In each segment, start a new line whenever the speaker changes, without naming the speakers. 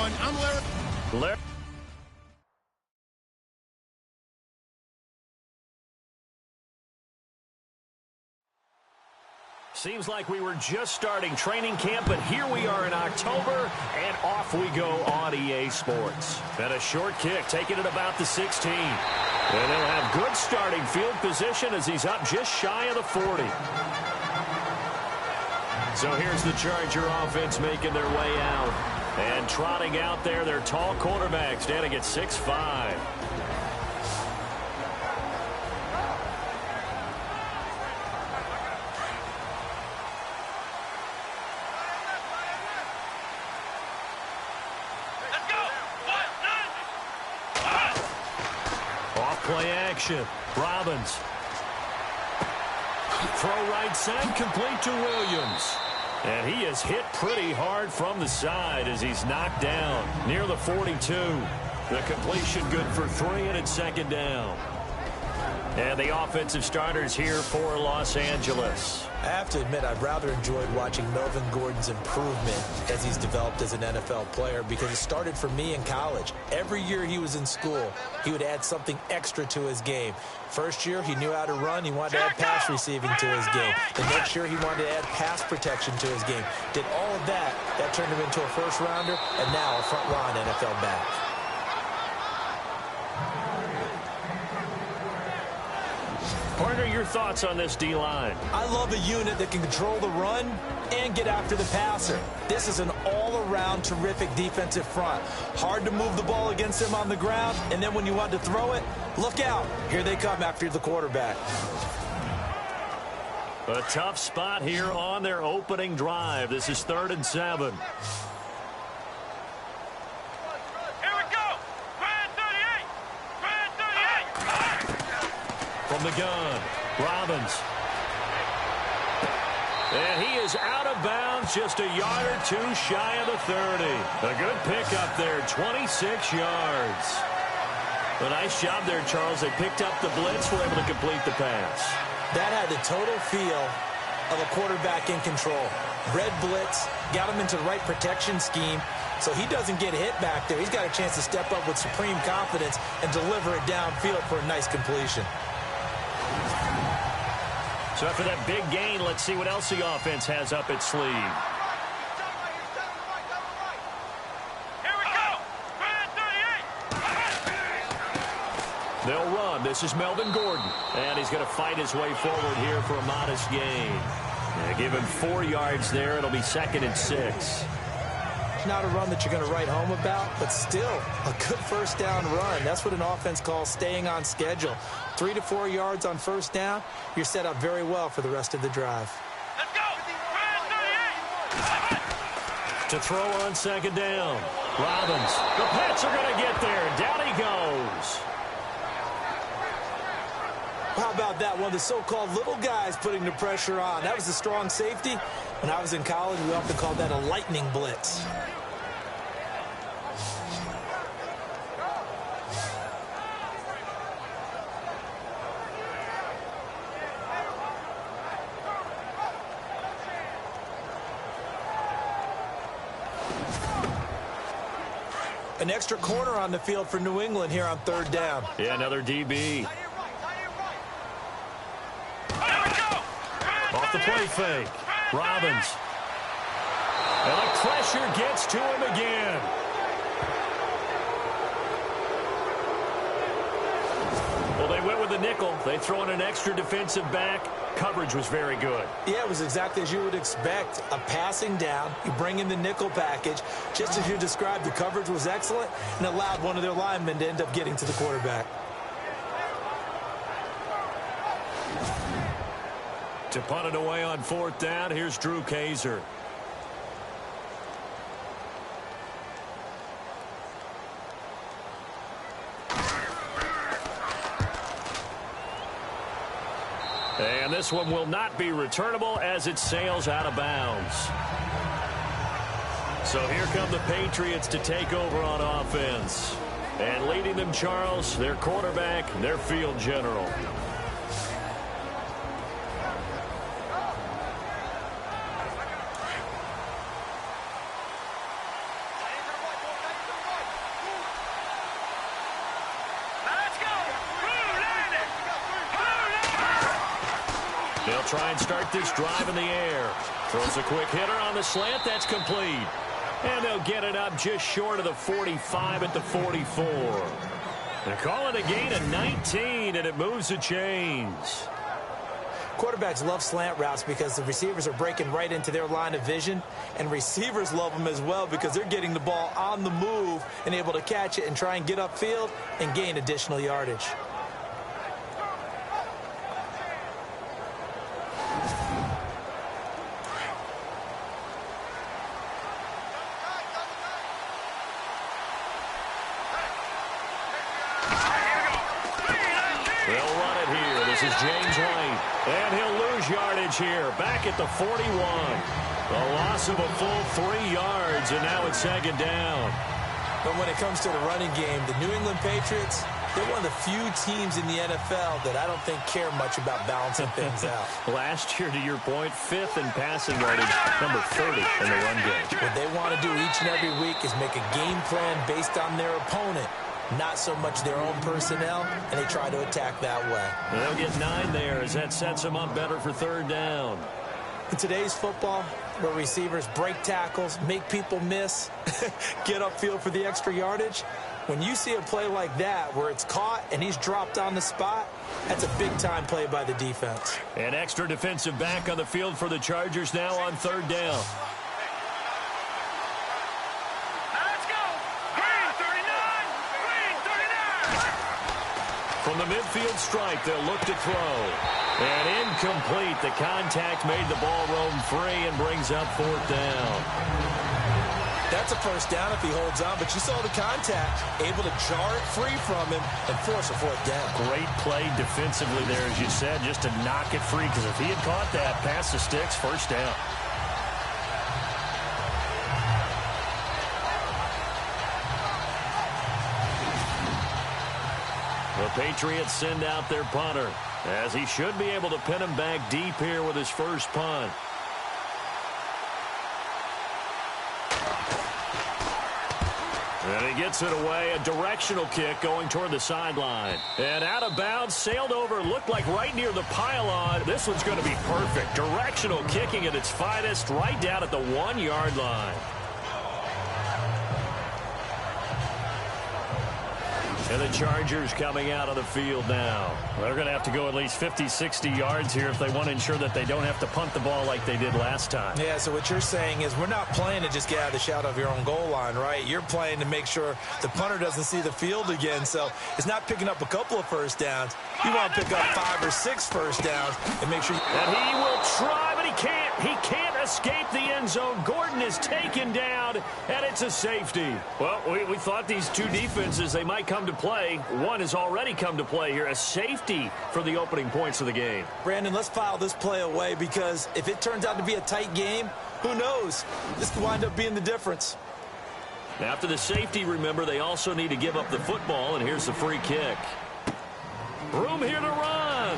everyone. I'm Larry.
Seems like we were just starting training camp, but here we are in October, and off we go on EA Sports. And a short kick, taking it about the 16. And they'll have good starting field position as he's up just shy of the 40. So here's the Charger offense making their way out. And trotting out there, their tall quarterback standing at 6'5". Play action. Robbins. Throw right side, complete to Williams. And he is hit pretty hard from the side as he's knocked down near the 42. The completion good for 3, and it's second down. And the offensive starters here for Los Angeles.
I have to admit, I've rather enjoyed watching Melvin Gordon's improvement as he's developed as an NFL player, because it started for me in college. Every year he was in school, he would add something extra to his game. First year, he knew how to run. He wanted to add pass receiving to his game. The next year, he wanted to add pass protection to his game. Did all of that. That turned him into a first-rounder, and now a front-line NFL back.
Partner, your thoughts on this D-line?
I love a unit that can control the run and get after the passer. This is an all-around terrific defensive front. Hard to move the ball against them on the ground, and then when you want to throw it, look out. Here they come after the quarterback.
A tough spot here on their opening drive. This is 3rd and 7. From the gun, Robbins. And he is out of bounds, just a yard or two shy of the 30. A good pickup there, 26 yards. A nice job there, Charles. They picked up the blitz, were able to complete the pass.
That had the total feel of a quarterback in control. Red blitz, got him into the right protection scheme, so he doesn't get hit back there. He's got a chance to step up with supreme confidence and deliver it downfield for a nice completion.
So after that big gain, let's see what else the offense has up its sleeve.
Here we go.
They'll run. This is Melvin Gordon. And he's going to fight his way forward here for a modest gain. Give him 4 yards there. It'll be 2nd and 6.
Not a run that you're going to write home about, but still a good first down run. That's what an offense calls staying on schedule. 3 to 4 yards on first down, you're set up very well for the rest of the drive.
Let's go.
To throw on 2nd down. Robbins. The Pats are going to get there. Down he goes.
How about that? One of the so-called little guys putting the pressure on. That was a strong safety. When I was in college, we often called that a lightning blitz. An extra corner on the field for New England here on 3rd down.
Yeah, another DB. Off the play fake. Robbins. And the pressure gets to him again. Well, they went with the nickel. They throw in an extra defensive back. Coverage was very good.
Yeah, it was exactly as you would expect. A passing down. You bring in the nickel package. Just as you described, the coverage was excellent and allowed one of their linemen to end up getting to the quarterback.
To punt it away on 4th down, here's Drew Kaiser. And this one will not be returnable as it sails out of bounds. So here come the Patriots to take over on offense. And leading them, Charles, their quarterback, their field general. They'll try and start this drive in the air. Throws a quick hitter on the slant. That's complete. And they'll get it up just short of the 45 at the 44. They're calling a gain of 19, and it moves the chains.
Quarterbacks love slant routes because the receivers are breaking right into their line of vision, and receivers love them as well because they're getting the ball on the move and able to catch it and try and get upfield and gain additional yardage.
They'll run it here. This is James White. And he'll lose yardage here. Back at the 41. A loss of a full 3 yards, and now it's second down.
But when it comes to the running game, the New England Patriots, they're one of the few teams in the NFL that I don't think care much about balancing things out.
Last year, to your point, 5th in passing yardage, number 30 in the run game.
What they want to do each and every week is make a game plan based on their opponent, not so much their own personnel, and they try to attack that way.
They'll get 9 there as that sets them up better for third down.
In today's football, where receivers break tackles, make people miss, get upfield for the extra yardage, when you see a play like that where it's caught and he's dropped on the spot, that's a big-time play by the defense.
An extra defensive back on the field for the Chargers now on third down. From the midfield stripe, they'll look to throw. And incomplete. The contact made the ball roam free and brings up fourth down.
That's a first down if he holds on, but you saw the contact, able to jar it free from him and force a fourth down.
Great play defensively there, as you said, just to knock it free, because if he had caught that, past the sticks, first down. The Patriots send out their punter, as he should be able to pin him back deep here with his first punt. And he gets it away, a directional kick going toward the sideline. And out of bounds, sailed over, looked like right near the pylon. This one's going to be perfect. Directional kicking at its finest, right down at the 1-yard line. And the Chargers coming out on the field now. They're going to have to go at least 50, 60 yards here if they want to ensure that they don't have to punt the ball like they did last time.
Yeah, so what you're saying is we're not playing to just get out of the shadow of your own goal line, right? You're playing to make sure the punter doesn't see the field again. So it's not picking up a couple of first downs. You want to pick up 5 or 6 first downs and make sure.
And he will try, but he can't. He can't escape the end zone. Gordon is taken down, and it's a safety. Well, we thought these two defenses, they might come to play. One has already come to play here, a safety for the opening points of the game.
Brandon, let's file this play away, because if it turns out to be a tight game, who knows? This could wind up being the difference.
After the safety, remember, they also need to give up the football, and here's the free kick. Room here to run.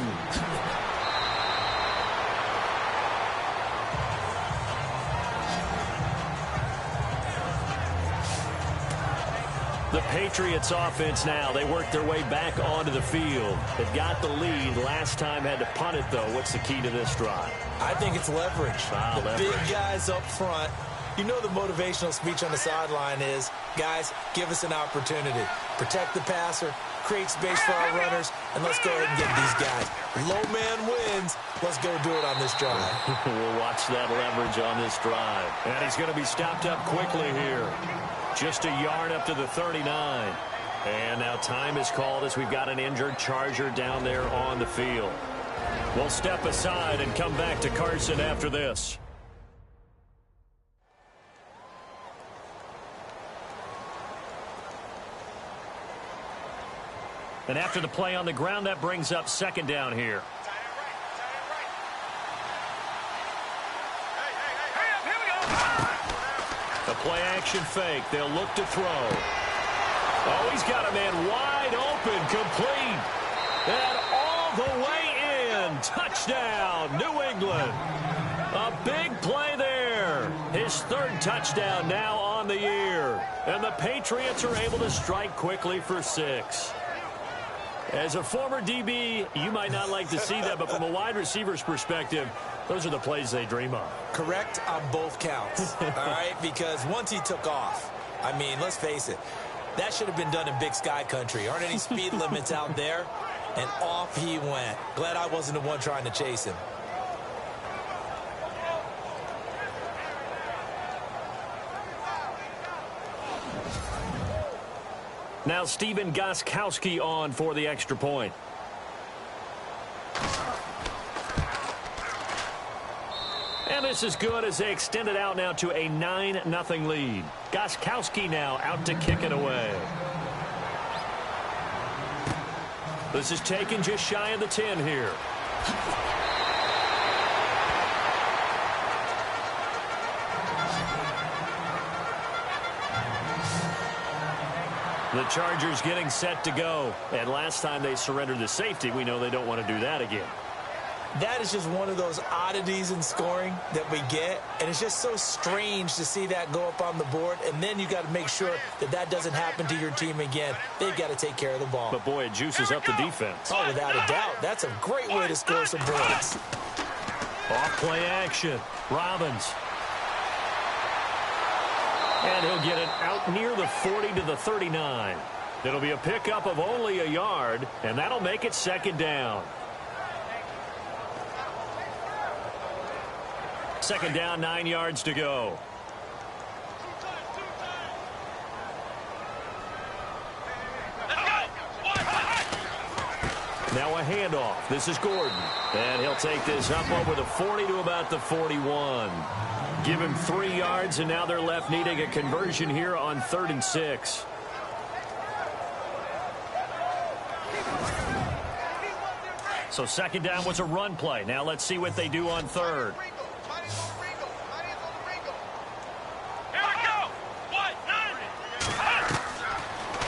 The Patriots offense now, they work their way back onto the field. They've got the lead. Last time had to punt it, though. What's the key to this drive?
I think it's leverage.
Leverage.
Big guys up front. You know the motivational speech on the sideline is, guys, give us an opportunity. Protect the passer, create space for our runners, and let's go ahead and get these guys. Low man wins. Let's go do it on this drive.
We'll watch that leverage on this drive. And he's going to be stopped up quickly here. Just a yard up to the 39. And now time is called as we've got an injured Charger down there on the field. We'll step aside and come back to Carson after this. And after the play on the ground, that brings up second down here. The play-action fake. They'll look to throw. Oh, he's got a man wide open, complete. And all the way in. Touchdown, New England. A big play there. His third touchdown now on the year. And the Patriots are able to strike quickly for 6. As a former DB, you might not like to see that, but from a wide receiver's perspective, those are the plays they dream of.
Correct on both counts, all right? Because once he took off, I mean, let's face it, that should have been done in Big Sky country. Aren't any speed limits out there? And off he went. Glad I wasn't the one trying to chase him.
Now Steven Gostkowski on for the extra point. And this is good as they extend it out now to a 9-0 lead. Gostkowski now out to kick it away. This is taken just shy of the 10 here. The Chargers getting set to go. And last time they surrendered the safety, we know they don't want to do that again.
That is just one of those oddities in scoring that we get. And it's just so strange to see that go up on the board. And then you got to make sure that that doesn't happen to your team again. They've got to take care of the ball.
But, boy, it juices up the defense.
Oh, without a doubt. That's a great way to score some points.
Off play action. Robbins. And he'll get it out near the 40 to the 39. It'll be a pickup of only a yard, and that'll make it second down. Second down, 9 yards to go. Now a handoff. This is Gordon. And he'll take this up over the 40 to about the 41. Give him 3 yards, and now they're left needing a conversion here on 3rd and 6. So second down was a run play. Now let's see what they do on 3rd.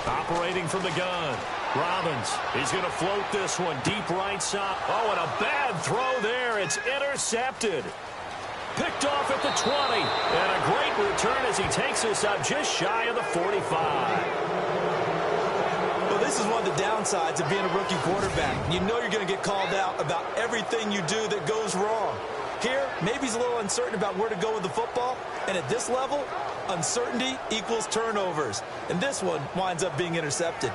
Operating from the gun. Robbins, he's going to float this one deep right side. Oh, and a bad throw there. It's intercepted. Picked off at the 20. And a great return as he takes this up just shy of the 45.
Well, this is one of the downsides of being a rookie quarterback. You know you're going to get called out about everything you do that goes wrong. Here, maybe he's a little uncertain about where to go with the football. And at this level, uncertainty equals turnovers. And this one winds up being intercepted.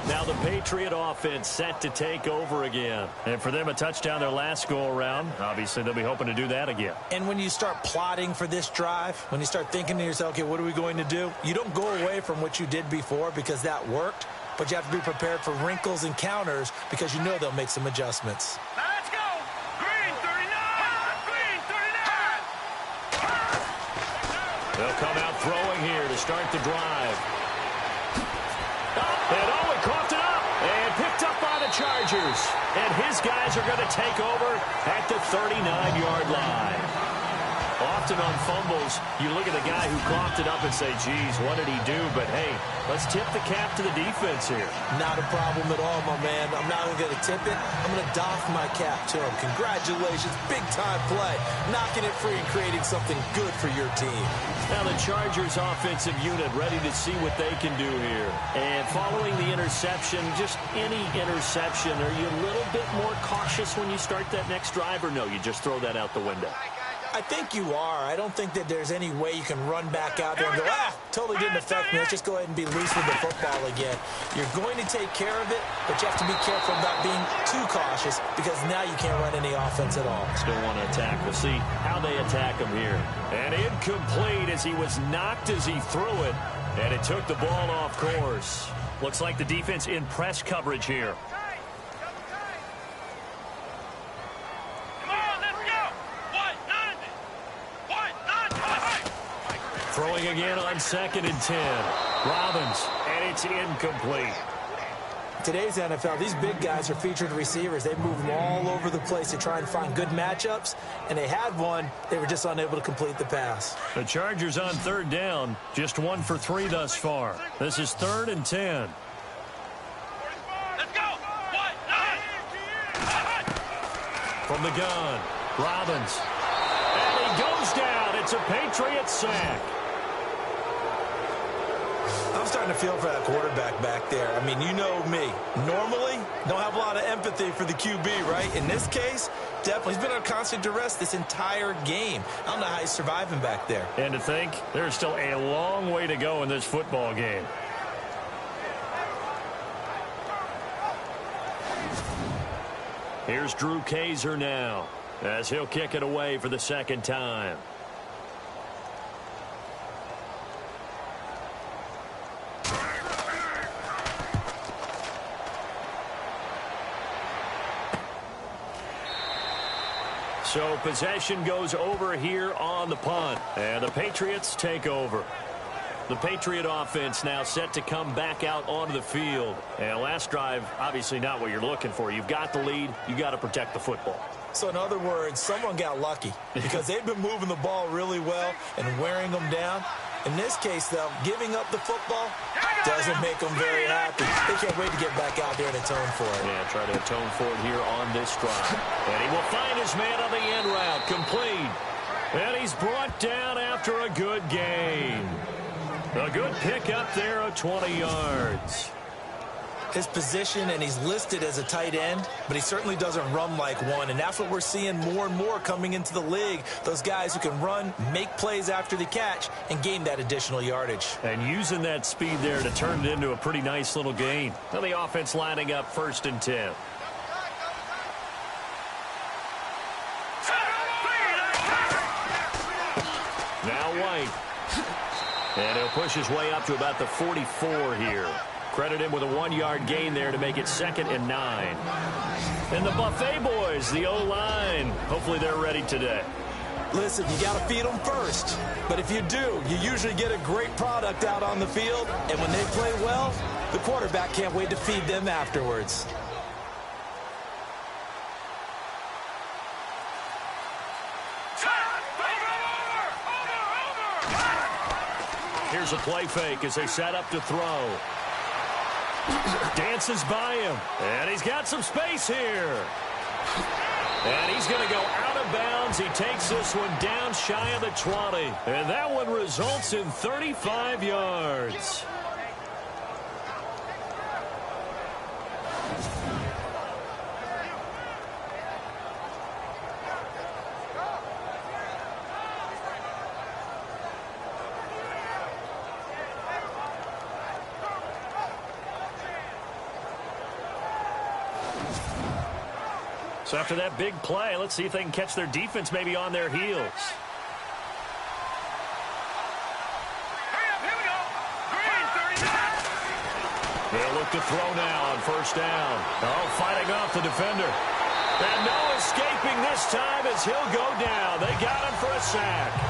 Now the Patriot offense set to take over again. And for them, a touchdown their last go-around. Obviously, they'll be hoping to do that again.
And when you start plotting for this drive, when you start thinking to yourself, okay, what are we going to do? You don't go away from what you did before because that worked, but you have to be prepared for wrinkles and counters because you know they'll make some adjustments.
Let's go! Green 39! Green 39!
They'll come out throwing here to start the drive. And oh, it coughed it up and picked up by the Chargers. And his guys are going to take over at the 39-yard line. Often on fumbles, you look at the guy who coughed it up and say, geez, what did he do? But, hey, let's tip the cap to the defense here.
Not a problem at all, my man. I'm not even going to tip it. I'm going to doff my cap to him. Congratulations. Big-time play. Knocking it free and creating something good for your team.
Now the Chargers offensive unit ready to see what they can do here. And following the interception, just any interception, are you a little bit more cautious when you start that next drive, or no, you just throw that out the window?
I think you are. I don't think that there's any way you can run back out there and go, totally didn't affect me. Let's just go ahead and be loose with the football again. You're going to take care of it, but you have to be careful about being too cautious because now you can't run any offense at all.
Still want to attack. We'll see how they attack him here. And incomplete as he was knocked as he threw it, and it took the ball off course. Looks like the defense in press coverage here. Throwing again on 2nd and 10. Robbins, and it's incomplete.
Today's NFL, these big guys are featured receivers. They move them all over the place to try and find good matchups, and they had one. They were just unable to complete the pass.
The Chargers on 3rd down, just 1 for 3 thus far. This is 3rd and 10.
Let's go!
From the gun, Robbins. And It's a Patriots sack.
I'm starting to feel for that quarterback back there. I mean, you know me. Normally, don't have a lot of empathy for the QB, right? In this case, definitely. He's been under constant duress this entire game. I don't know how he's surviving back there.
And to think, there's still a long way to go in this football game. Here's Drew Kaiser now, as he'll kick it away for the second time. So possession goes over here on the punt, and the Patriots take over. The Patriot offense now set to come back out onto the field. And last drive, obviously not what you're looking for. You've got the lead. You've got to protect the football.
So in other words, someone got lucky because they've been moving the ball really well and wearing them down. In this case, though, giving up the football doesn't make them very happy. They can't wait to get back out there and atone for it.
Yeah, try to atone for it here on this drive. And he will find his man on the end route. Complete. And he's brought down after a good gain. A good pick up there of 20 yards.
His position, and he's listed as a tight end, but he certainly doesn't run like one, and that's what we're seeing more and more coming into the league. Those guys who can run, make plays after the catch, and gain that additional yardage.
And using that speed there to turn it into a pretty nice little gain. Now the offense lining up 1st and 10. Now White. And he'll push his way up to about the 44 here. Credit him with a 1-yard gain there to make it 2nd and 9. And the Buffet boys, the O-line, hopefully they're ready today.
Listen, you got to feed them first. But if you do, you usually get a great product out on the field. And when they play well, the quarterback can't wait to feed them afterwards.
Here's a play fake as they set up to throw. Dances by him. And he's got some space here. And he's going to go out of bounds. He takes this one down shy of the 20. And that one results in 35 yards. So after that big play, let's see if they can catch their defense maybe on their heels. They'll look to throw now on 1st down. Oh, fighting off the defender. And no escaping this time as he'll go down. They got him for a sack.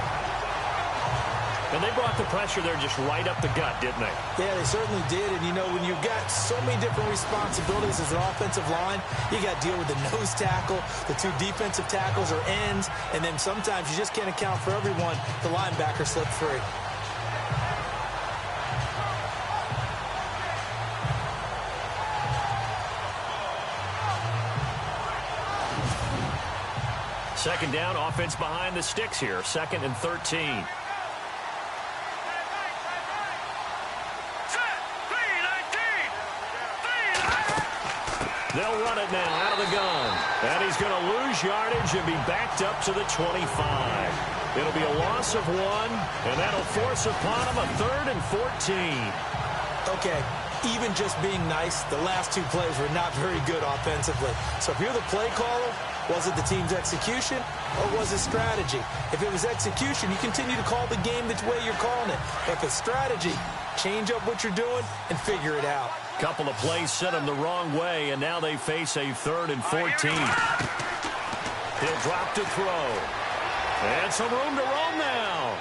And they brought the pressure there just right up the gut, didn't they?
Yeah, they certainly did. And, you know, when you've got so many different responsibilities as an offensive line, you got to deal with the nose tackle, the 2 defensive tackles or ends, and then sometimes you just can't account for everyone. The linebacker slipped free.
Second down, offense behind the sticks here. 2nd and 13. They'll run it now out of the gun. And he's going to lose yardage and be backed up to the 25. It'll be a loss of 1, and that'll force upon him a 3rd and 14.
Okay, even just being nice, the last 2 plays were not very good offensively. So if you're the play caller, was it the team's execution or was it strategy? If it was execution, you continue to call the game the way you're calling it. If it's strategy, change up what you're doing and figure it out.
Couple of plays sent them the wrong way, and now they face a 3rd and 14. He'll drop to throw. And some room to roam now.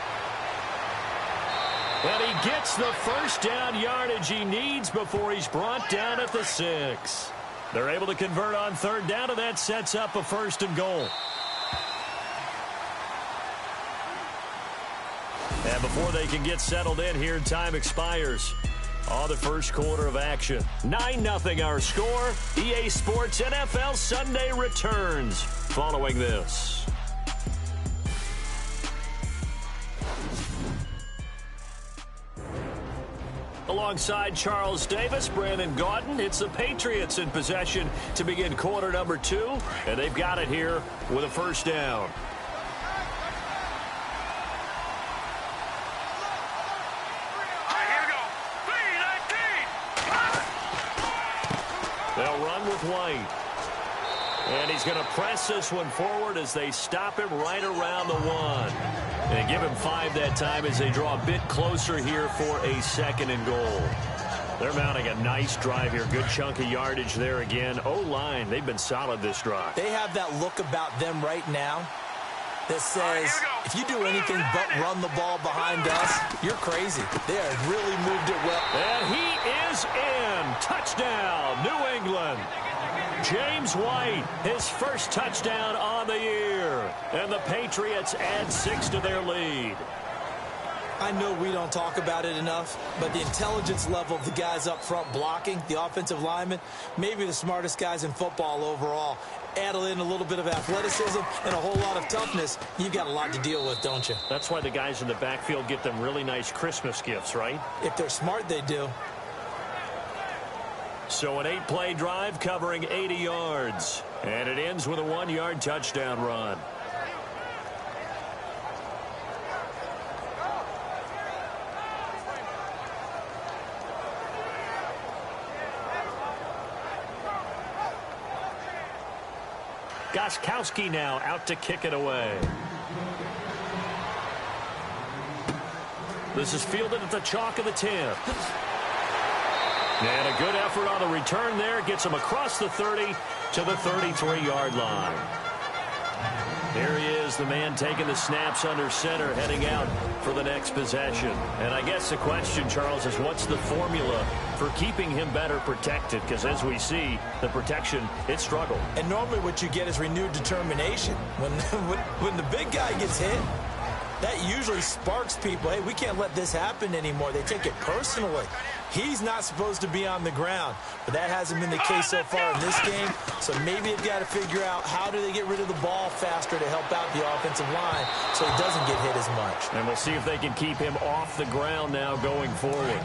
And he gets the 1st down yardage he needs before he's brought down at the 6. They're able to convert on 3rd down, and that sets up a 1st and goal. And before they can get settled in here, time expires on the 1st quarter of action. 9-0 our score. EA Sports NFL Sunday returns following this. Alongside Charles Davis, Brandon Gaudin, it's the Patriots in possession to begin quarter number 2, and they've got it here with a first down. They'll run with White. And he's going to press this one forward as they stop him right around the 1. And give him 5 that time as they draw a bit closer here for a 2nd and goal. They're mounting a nice drive here. Good chunk of yardage there again. O-line, they've been solid this drive.
They have that look about them right now that says, if you do anything but run the ball behind us, you're crazy. They have really moved it well.
And he is in. Touchdown, New England. James White, his first touchdown on the year. And the Patriots add 6 to their lead.
I know we don't talk about it enough, but the intelligence level of the guys up front blocking, the offensive linemen, maybe the smartest guys in football overall. Add in a little bit of athleticism and a whole lot of toughness, you've got a lot to deal with, don't you?
That's why the guys in the backfield get them really nice Christmas gifts, right?
If they're smart, they do.
So an 8-play drive covering 80 yards. And it ends with a 1-yard touchdown run. Gostkowski now out to kick it away. This is fielded at the chalk of the 10. And a good effort on the return there. Gets him across the 30 to the 33-yard line. Here he is, the man taking the snaps under center, heading out for the next possession. And I guess the question, Charles, is what's the formula for keeping him better protected? Because as we see, the protection, it struggled.
And normally what you get is renewed determination. When the big guy gets hit, that usually sparks people. Hey, we can't let this happen anymore. They take it personally. He's not supposed to be on the ground, but that hasn't been the case so far in this game. So maybe they've got to figure out how do they get rid of the ball faster to help out the offensive line so he doesn't get hit as much.
And we'll see if they can keep him off the ground now going forward.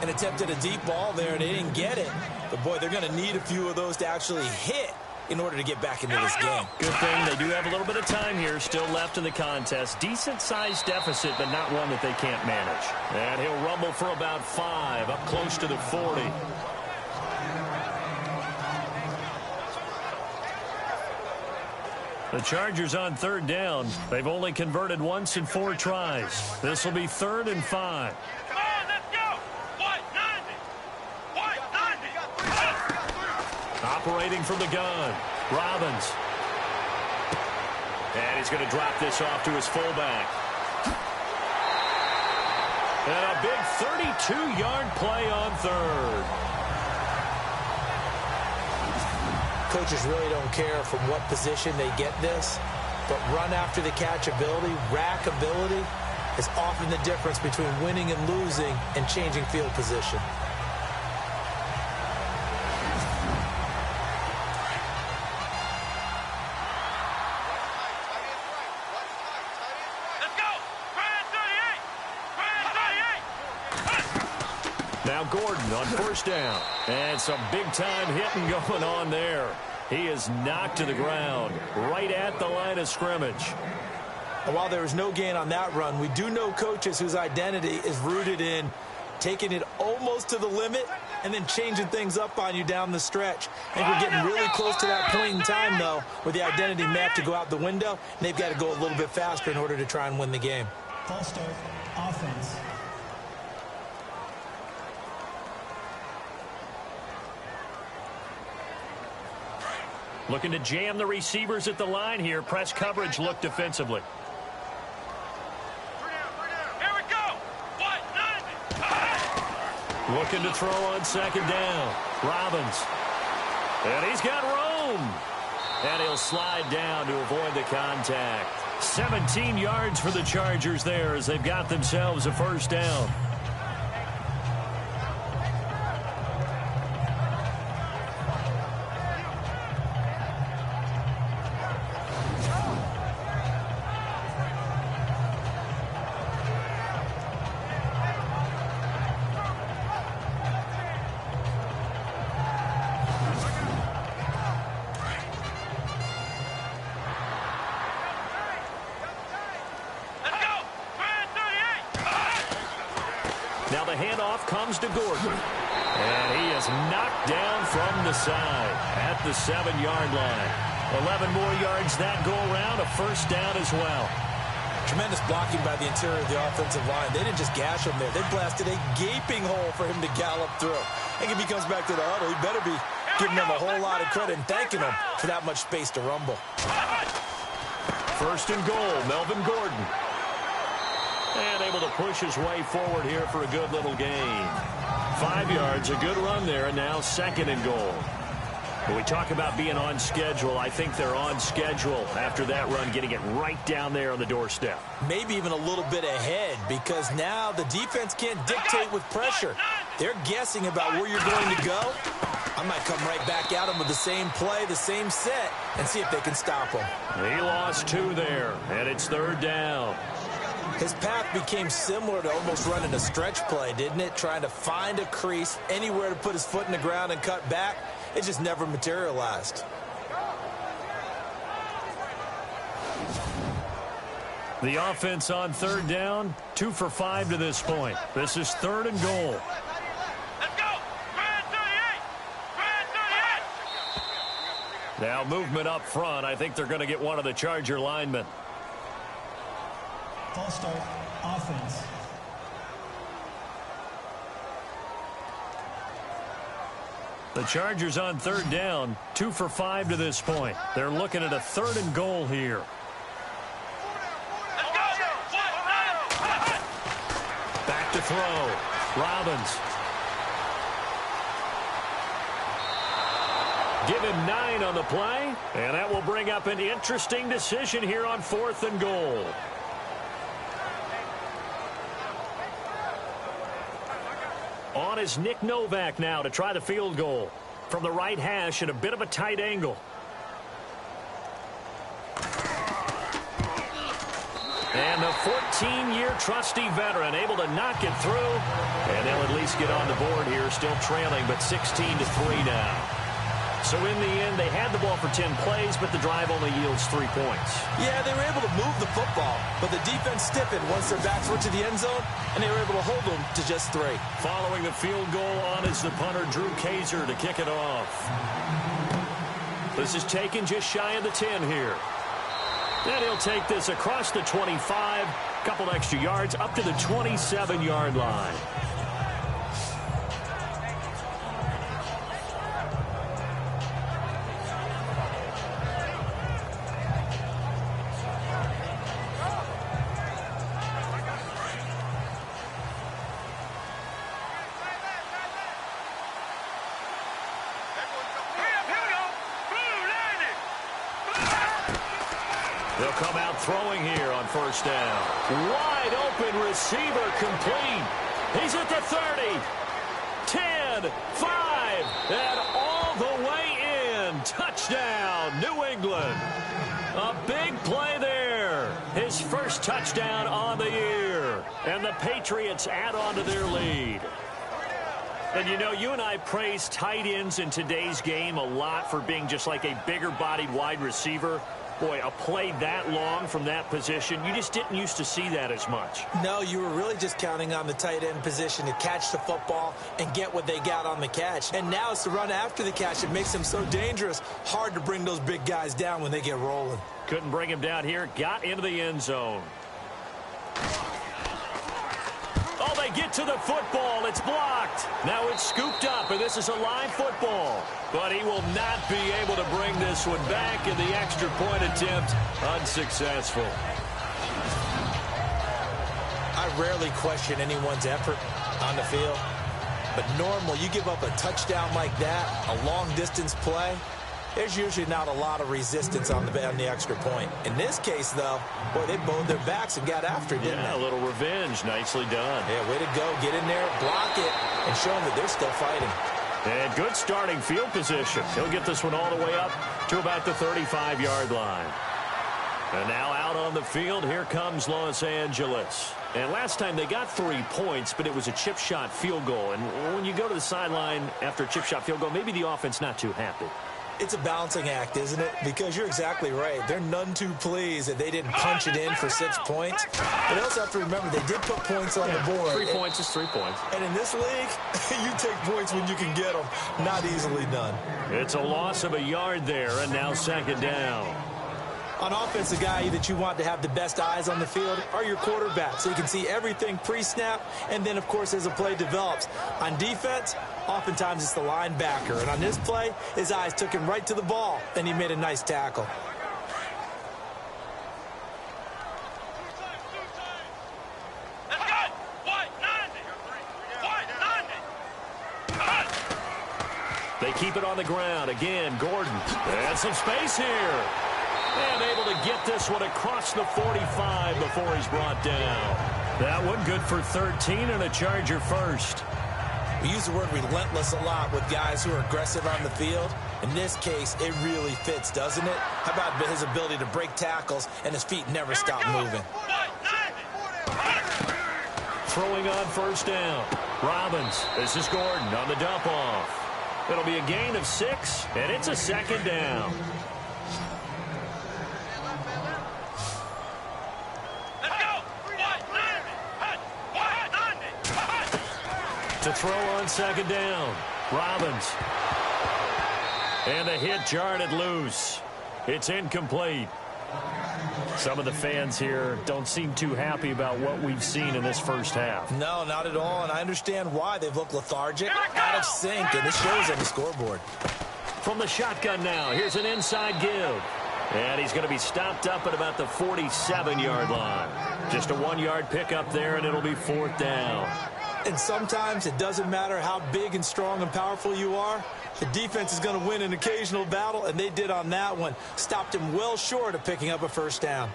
And attempted a deep ball there, and they didn't get it. But, boy, they're going to need a few of those to actually hit in order to get back into this game.
Good thing they do have a little bit of time here still left in the contest. Decent-sized deficit, but not one that they can't manage. And he'll rumble for about 5, up close to the 40. The Chargers on 3rd down. They've only converted once in 4 tries. This will be 3rd and 5.
Come on, let's go! White 90!
Operating from the gun, Robbins. And he's going to drop this off to his fullback. And a big 32-yard play on 3rd.
Coaches really don't care from what position they get this, but run after the catch ability, rack ability, is often the difference between winning and losing and changing field position.
Now Gordon on 1st down. And some big-time hitting going on there. He is knocked to the ground right at the line of scrimmage.
And while there was no gain on that run, we do know coaches whose identity is rooted in taking it almost to the limit and then changing things up on you down the stretch. I think we're getting really close to that point in time, though, where the identity map to go out the window, and they've got to go a little bit faster in order to try and win the game.
False start, offense.
Looking to jam the receivers at the line here. Press coverage look defensively.
Here we go! White 90!
Looking to throw on 2nd down. Robbins. And he's got room. And he'll slide down to avoid the contact. 17 yards for the Chargers there as they've got themselves a 1st down. Now the handoff comes to Gordon. And he is knocked down from the side at the 7-yard line. 11 more yards that go around, a first down as well.
Tremendous blocking by the interior of the offensive line. They didn't just gash him there. They blasted a gaping hole for him to gallop through. I think if he comes back to the huddle, he better be giving them a whole lot of credit and thanking them for that much space to rumble.
First and goal, Melvin Gordon. And able to push his way forward here for a good little gain. 5 yards, a good run there, and now second and goal. When we talk about being on schedule, I think they're on schedule after that run, getting it right down there on the doorstep.
Maybe even a little bit ahead, because now the defense can't dictate with pressure. They're guessing about where you're going to go. I might come right back at them with the same play, the same set, and see if they can stop them.
He lost 2 there, and it's third down.
His path became similar to almost running a stretch play, didn't it? Trying to find a crease, anywhere to put his foot in the ground and cut back. It just never materialized.
The offense on third down, 2 for 5 to this point. This is third and goal.
Let's go. Grand 38.
Now movement up front. I think they're going to get one of the Charger linemen.
False start, offense.
The Chargers on third down, 2 for 5 to this point. They're looking at a third and goal here. Back to throw. Robbins. Give him 9 on the play, and that will bring up an interesting decision here on fourth and goal. On is Nick Novak now to try the field goal from the right hash at a bit of a tight angle. And the 14-year trusty veteran able to knock it through. And they'll at least get on the board here, still trailing, but 16-3 now. So in the end, they had the ball for 10 plays, but the drive only yields 3 points.
Yeah, they were able to move the football, but the defense stiffened once their backs went to the end zone, and they were able to hold them to just 3.
Following the field goal on is the punter, Drew Kaiser, to kick it off. This is taken just shy of the 10 here. Then he'll take this across the 25, couple extra yards, up to the 27-yard line. They'll come out throwing here on first down. Wide open receiver complete. He's at the 30. 10, 5, and all the way in. Touchdown, New England. A big play there. His first touchdown on the year. And the Patriots add on to their lead. And, you know, you and I praise tight ends in today's game a lot for being just like a bigger-bodied wide receiver. Boy, a play that long from that position, you just didn't used to see that as much.
No, you were really just counting on the tight end position to catch the football and get what they got on the catch. And now it's the run after the catch that makes them so dangerous. Hard to bring those big guys down when they get rolling.
Couldn't bring him down here. Got into the end zone. Oh, they get to the football. It's blocked. Now it's scooped up, and this is a live football. But he will not be able to bring this one back, and the extra point attempt unsuccessful.
I rarely question anyone's effort on the field. But normally, you give up a touchdown like that, a long-distance play, there's usually not a lot of resistance on the extra point. In this case, though, boy, they bowed their backs and got after it, didn't they?
Yeah, a little revenge. Nicely done.
Yeah, way to go. Get in there, block it, and show them that they're still fighting.
And good starting field position. He'll get this one all the way up to about the 35-yard line. And now out on the field, here comes Los Angeles. And last time they got 3 points, but it was a chip shot field goal. And when you go to the sideline after a chip shot field goal, maybe the offense not too happy.
It's a balancing act, isn't it? Because you're exactly right. They're none too pleased that they didn't punch it in for 6 points. But they also have to remember they did put points on the board.
3 points is 3 points.
And in this league, you take points when you can get them. Not easily done.
It's a loss of a yard there, and now second down.
On offense, the guy that you want to have the best eyes on the field are your quarterbacks, so you can see everything pre-snap, and then, of course, as the play develops. On defense, oftentimes it's the linebacker, and on this play, his eyes took him right to the ball, and he made a nice tackle.
They keep it on the ground. Again, Gordon. And some space here. And able to get this one across the 45 before he's brought down. That one good for 13 and a Charger first.
We use the word relentless a lot with guys who are aggressive on the field. In this case, it really fits, doesn't it? How about his ability to break tackles and his feet never stop moving?
Throwing on first down. Robbins. This is Gordon on the dump off. It'll be a gain of 6, and it's a second down. To throw on second down. Robbins. And the hit jarred loose. It's incomplete. Some of the fans here don't seem too happy about what we've seen in this first half.
No, not at all, and I understand why. They've looked lethargic, out of sync, and this shows on the scoreboard.
From the shotgun now, here's an inside give. And he's going to be stopped up at about the 47-yard line. Just a 1-yard pickup there, and it'll be fourth down.
And sometimes it doesn't matter how big and strong and powerful you are. The defense is going to win an occasional battle, and they did on that one. Stopped him well short of picking up a first down.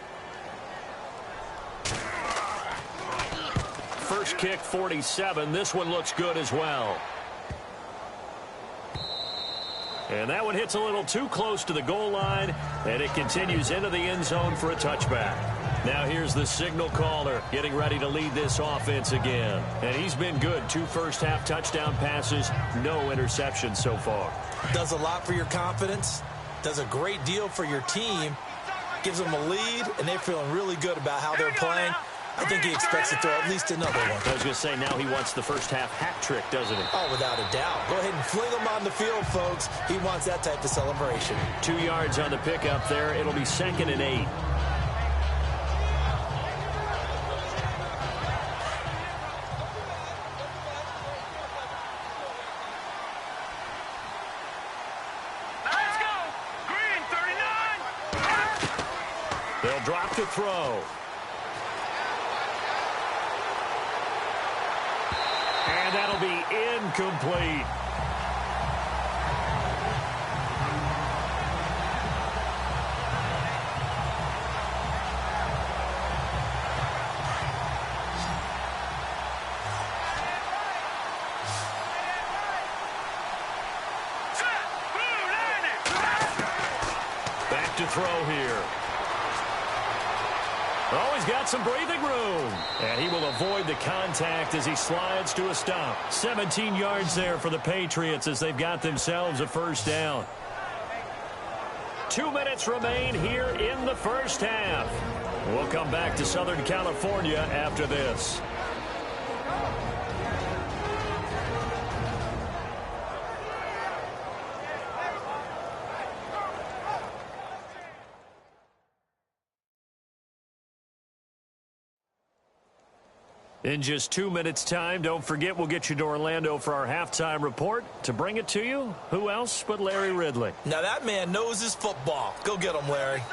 First kick, 47. This one looks good as well. And that one hits a little too close to the goal line, and it continues into the end zone for a touchback. Now here's the signal caller getting ready to lead this offense again. And he's been good. 2 first-half touchdown passes, no interceptions so far.
Does a lot for your confidence, does a great deal for your team, gives them a lead, and they're feeling really good about how they're playing. I think he expects to throw at least another one.
I was going to say, now he wants the first-half hat trick, doesn't he?
Oh, without a doubt. Go ahead and fling him on the field, folks. He wants that type of celebration.
2 yards on the pickup there. It'll be 2nd and 8. They'll drop to throw. And that'll be incomplete. Back to throw here. Oh, he's got some breathing room. And he will avoid the contact as he slides to a stop. 17 yards there for the Patriots as they've got themselves a first down. 2 minutes remain here in the first half. We'll come back to Southern California after this. In just 2 minutes' time, don't forget we'll get you to Orlando for our halftime report. To bring it to you, who else but Larry Ridley?
Now that man knows his football. Go get him, Larry.
Here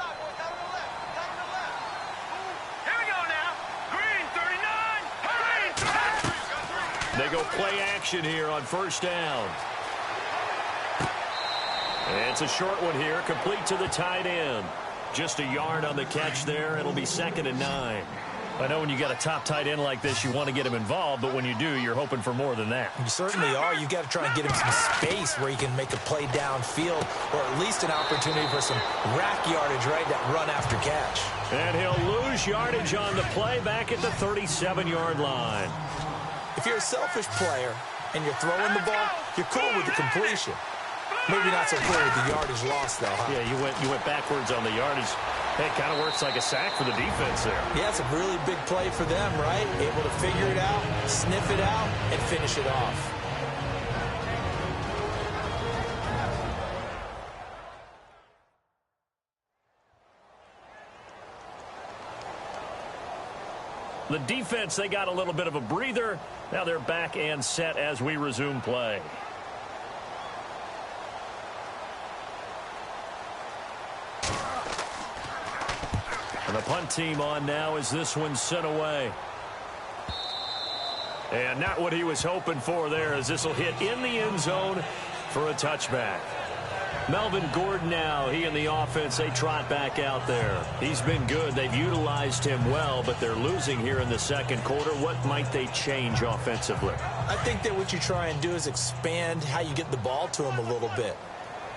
we go now. Green 39. Green.
They go play action here on first down. And it's a short one here, complete to the tight end. Just a yard on the catch there. It'll be 2nd and 9. I know when you got a top tight end like this, you want to get him involved, but when you do, you're hoping for more than that.
You certainly are. You've got to try and get him some space where he can make a play downfield, or at least an opportunity for some rack yardage, right, that run after catch.
And he'll lose yardage on the play back at the 37-yard line.
If you're a selfish player and you're throwing the ball, you're cool with the completion. Maybe not so clear with the yardage loss, though, huh?
Yeah, you went backwards on the yardage. It kind of works like a sack for the defense there.
Yeah, it's a really big play for them, right? Able to figure it out, sniff it out, and finish it off.
The defense, they got a little bit of a breather. Now they're back and set as we resume play. And the punt team on now as this one's sent away. And not what he was hoping for there, as this will hit in the end zone for a touchback. Melvin Gordon now, he and the offense, they trot back out there. He's been good. They've utilized him well, but they're losing here in the second quarter. What might they change offensively?
I think that what you try and do is expand how you get the ball to him a little bit.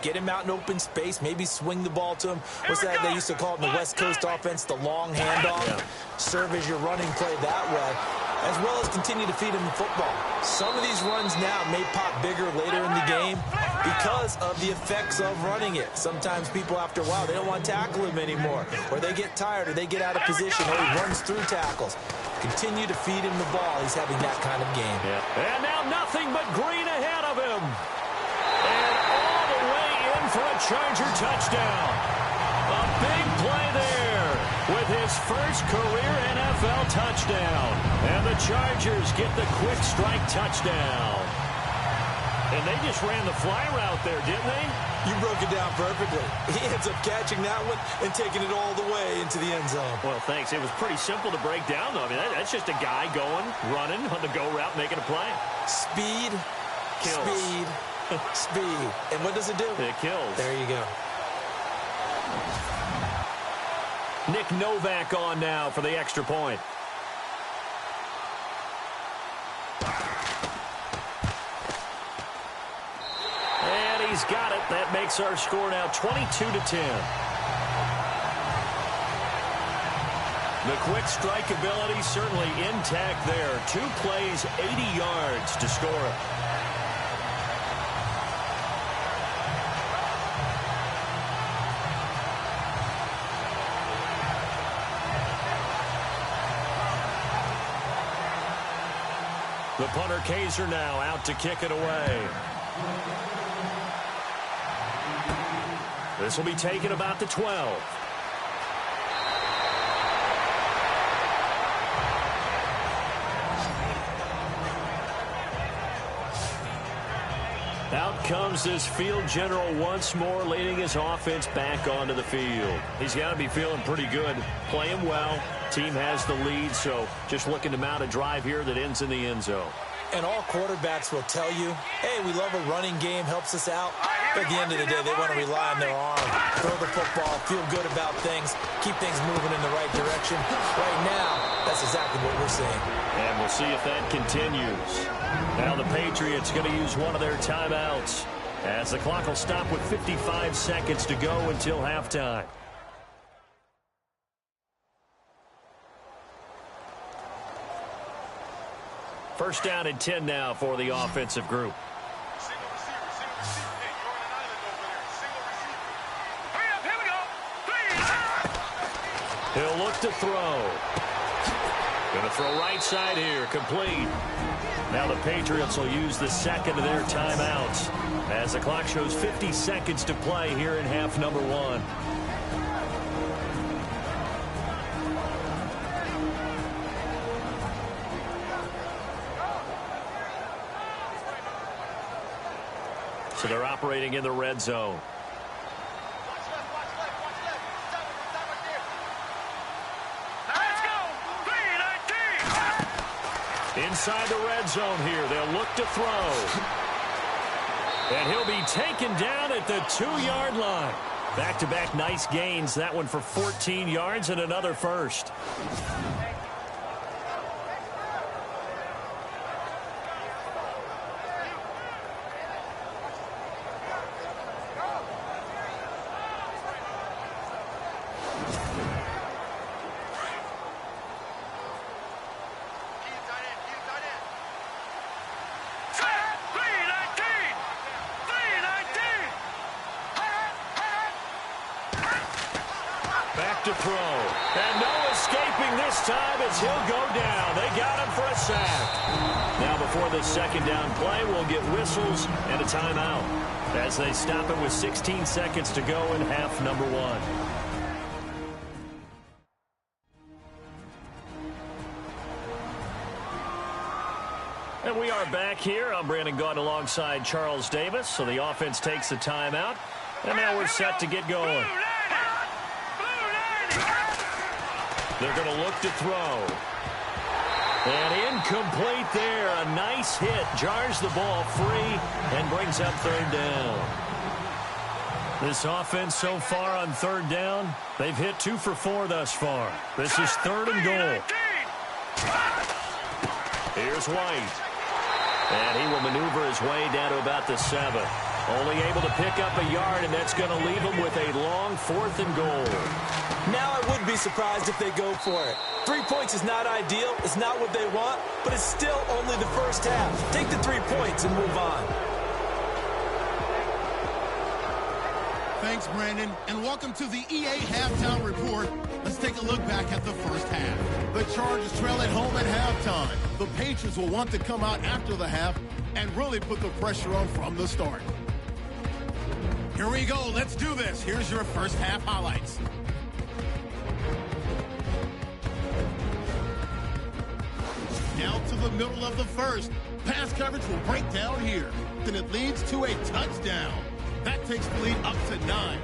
Get him out in open space, maybe swing the ball to him. What's that they used to call it in the West Coast offense, the long handoff?
Yeah.
Serve as your running play that way, as well as continue to feed him the football. Some of these runs now may pop bigger later in the game because of the effects of running it. Sometimes people, after a while, they don't want to tackle him anymore, or they get tired, or they get out of position, or he runs through tackles. Continue to feed him the ball. He's having that kind of game.
Yeah. And now nothing but green ahead of him. And all the way in for a Charger touchdown. A big play there with his first career NFL touchdown. And the Chargers get the quick strike touchdown. And they just ran the fly route there, didn't they?
You broke it down perfectly. He ends up catching that one and taking it all the way into the end zone.
Well, thanks. It was pretty simple to break down, though. I mean, that's just a guy going, running on the go route, making a play.
Speed,
Kills.
speed, speed. And what does it do?
It kills.
There you go.
Nick Novak on now for the extra point. And he's got it. That makes our score now 22-10. The quick strike ability certainly intact there. 2 plays, 80 yards to score it. The punter Kaiser now out to kick it away. This will be taken about the 12. Out comes this field general once more, leading his offense back onto the field. He's got to be feeling pretty good, playing well. Team has the lead, so just looking to mount a drive here that ends in the end zone.
And all quarterbacks will tell you, hey, we love a running game, helps us out. But at the end of the day, they want to rely on their arm, throw the football, feel good about things, keep things moving in the right direction. Right now, that's exactly what we're seeing.
And we'll see if that continues. Now the Patriots going to use one of their timeouts, as the clock will stop with 55 seconds to go until halftime. First down and 10 now for the offensive group. He'll look to throw. Going to throw right side here, complete. Now the Patriots will use the second of their timeouts as the clock shows 50 seconds to play here in half number 1. So they're operating in the red zone. Inside the red zone here, they'll look to throw. And he'll be taken down at the 2-yard line. Back-to-back nice gains, that one for 14 yards and another first. to throw. And no escaping this time as he'll go down. They got him for a sack. Now before this second down play, we'll get whistles and a timeout as they stop it with 16 seconds to go in half number one. And we are back here. I'm Brandon Gaunt alongside Charles Davis. So the offense takes the timeout. And now we're set to get going. They're going to look to throw. And incomplete there. A nice hit. Jars the ball free and brings up third down. This offense so far on third down, they've hit 2 for 4 thus far. This is third and goal. Here's White. And he will maneuver his way down to about the 7. Only able to pick up a yard, and that's going to leave him with a long 4th and goal.
Now I wouldn't be surprised if they go for it. 3 points is not ideal. It's not what they want, but it's still only the first half. Take the 3 points and move on.
Thanks, Brandon, and welcome to the EA Halftime Report. Let's take a look back at the first half. The Chargers trail at home at halftime. The Patriots will want to come out after the half and really put the pressure on from the start. Here we go. Let's do this. Here's your first half highlights. Now to the middle of the first. Pass coverage will break down here. Then it leads to a touchdown. That takes the lead up to 9.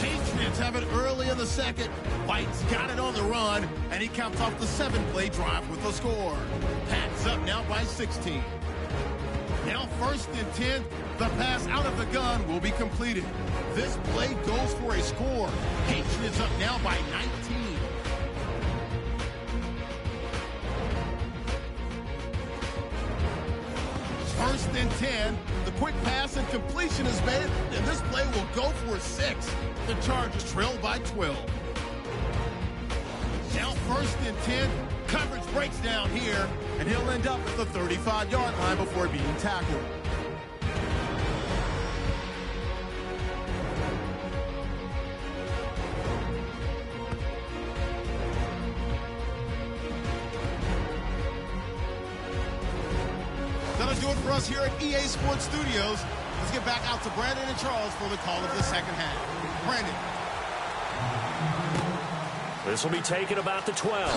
Patriots have it early in the second. White's got it on the run, and he caps off the 7-play drive with a score. Pats up now by 16. Now 1st and 10. The pass out of the gun will be completed. This play goes for a score. Patriots up now by 19. First and 10. The quick pass and completion is made, and this play will go for 6. The Chargers trail by 12. Now 1st and 10. Coverage breaks down here, and he'll end up at the 35-yard line before being tackled. That'll do it for us here at EA Sports Studios. Let's get back out to Brandon and Charles for the call of the second half. Brandon.
This will be taken about the 12.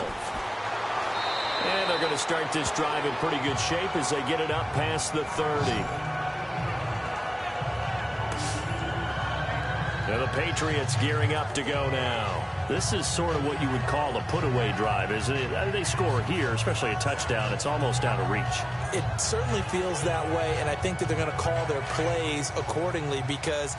And they're going to start this drive in pretty good shape as they get it up past the 30. Now the Patriots gearing up to go now. This is sort of what you would call a put-away drive, isn't it? They score here, especially a touchdown. It's almost out of reach.
It certainly feels that way, and I think that they're going to call their plays accordingly because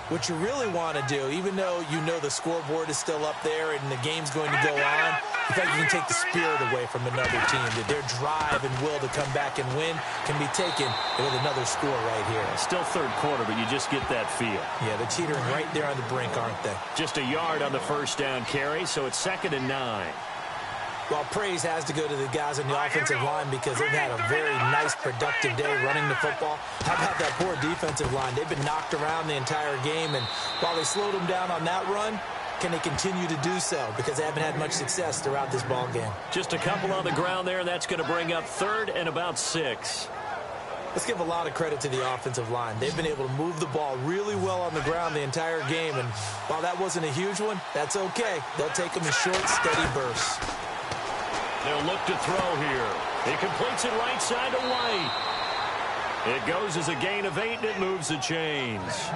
what you really want to do, even though you know the scoreboard is still up there and the game's going to go on, in fact, you can take the spirit away from another team. That their drive and will to come back and win can be taken with another score right here.
Still third quarter, but you just get that feel.
Yeah, they're teetering right there on the brink, aren't they?
Just a yard on the first down carry, so it's 2nd and 9.
Well, praise has to go to the guys on the offensive line because they've had a very nice, productive day running the football. How about that poor defensive line? They've been knocked around the entire game, and while they slowed them down on that run, can they continue to do so? Because they haven't had much success throughout this ball game.
Just a couple on the ground there, and that's going to bring up 3rd and about 6.
Let's give a lot of credit to the offensive line. They've been able to move the ball really well on the ground the entire game, and while that wasn't a huge one, that's okay. They'll take them in short, steady bursts.
They'll look to throw here. He completes it right side to White. It goes as a gain of 8, and it moves the chains.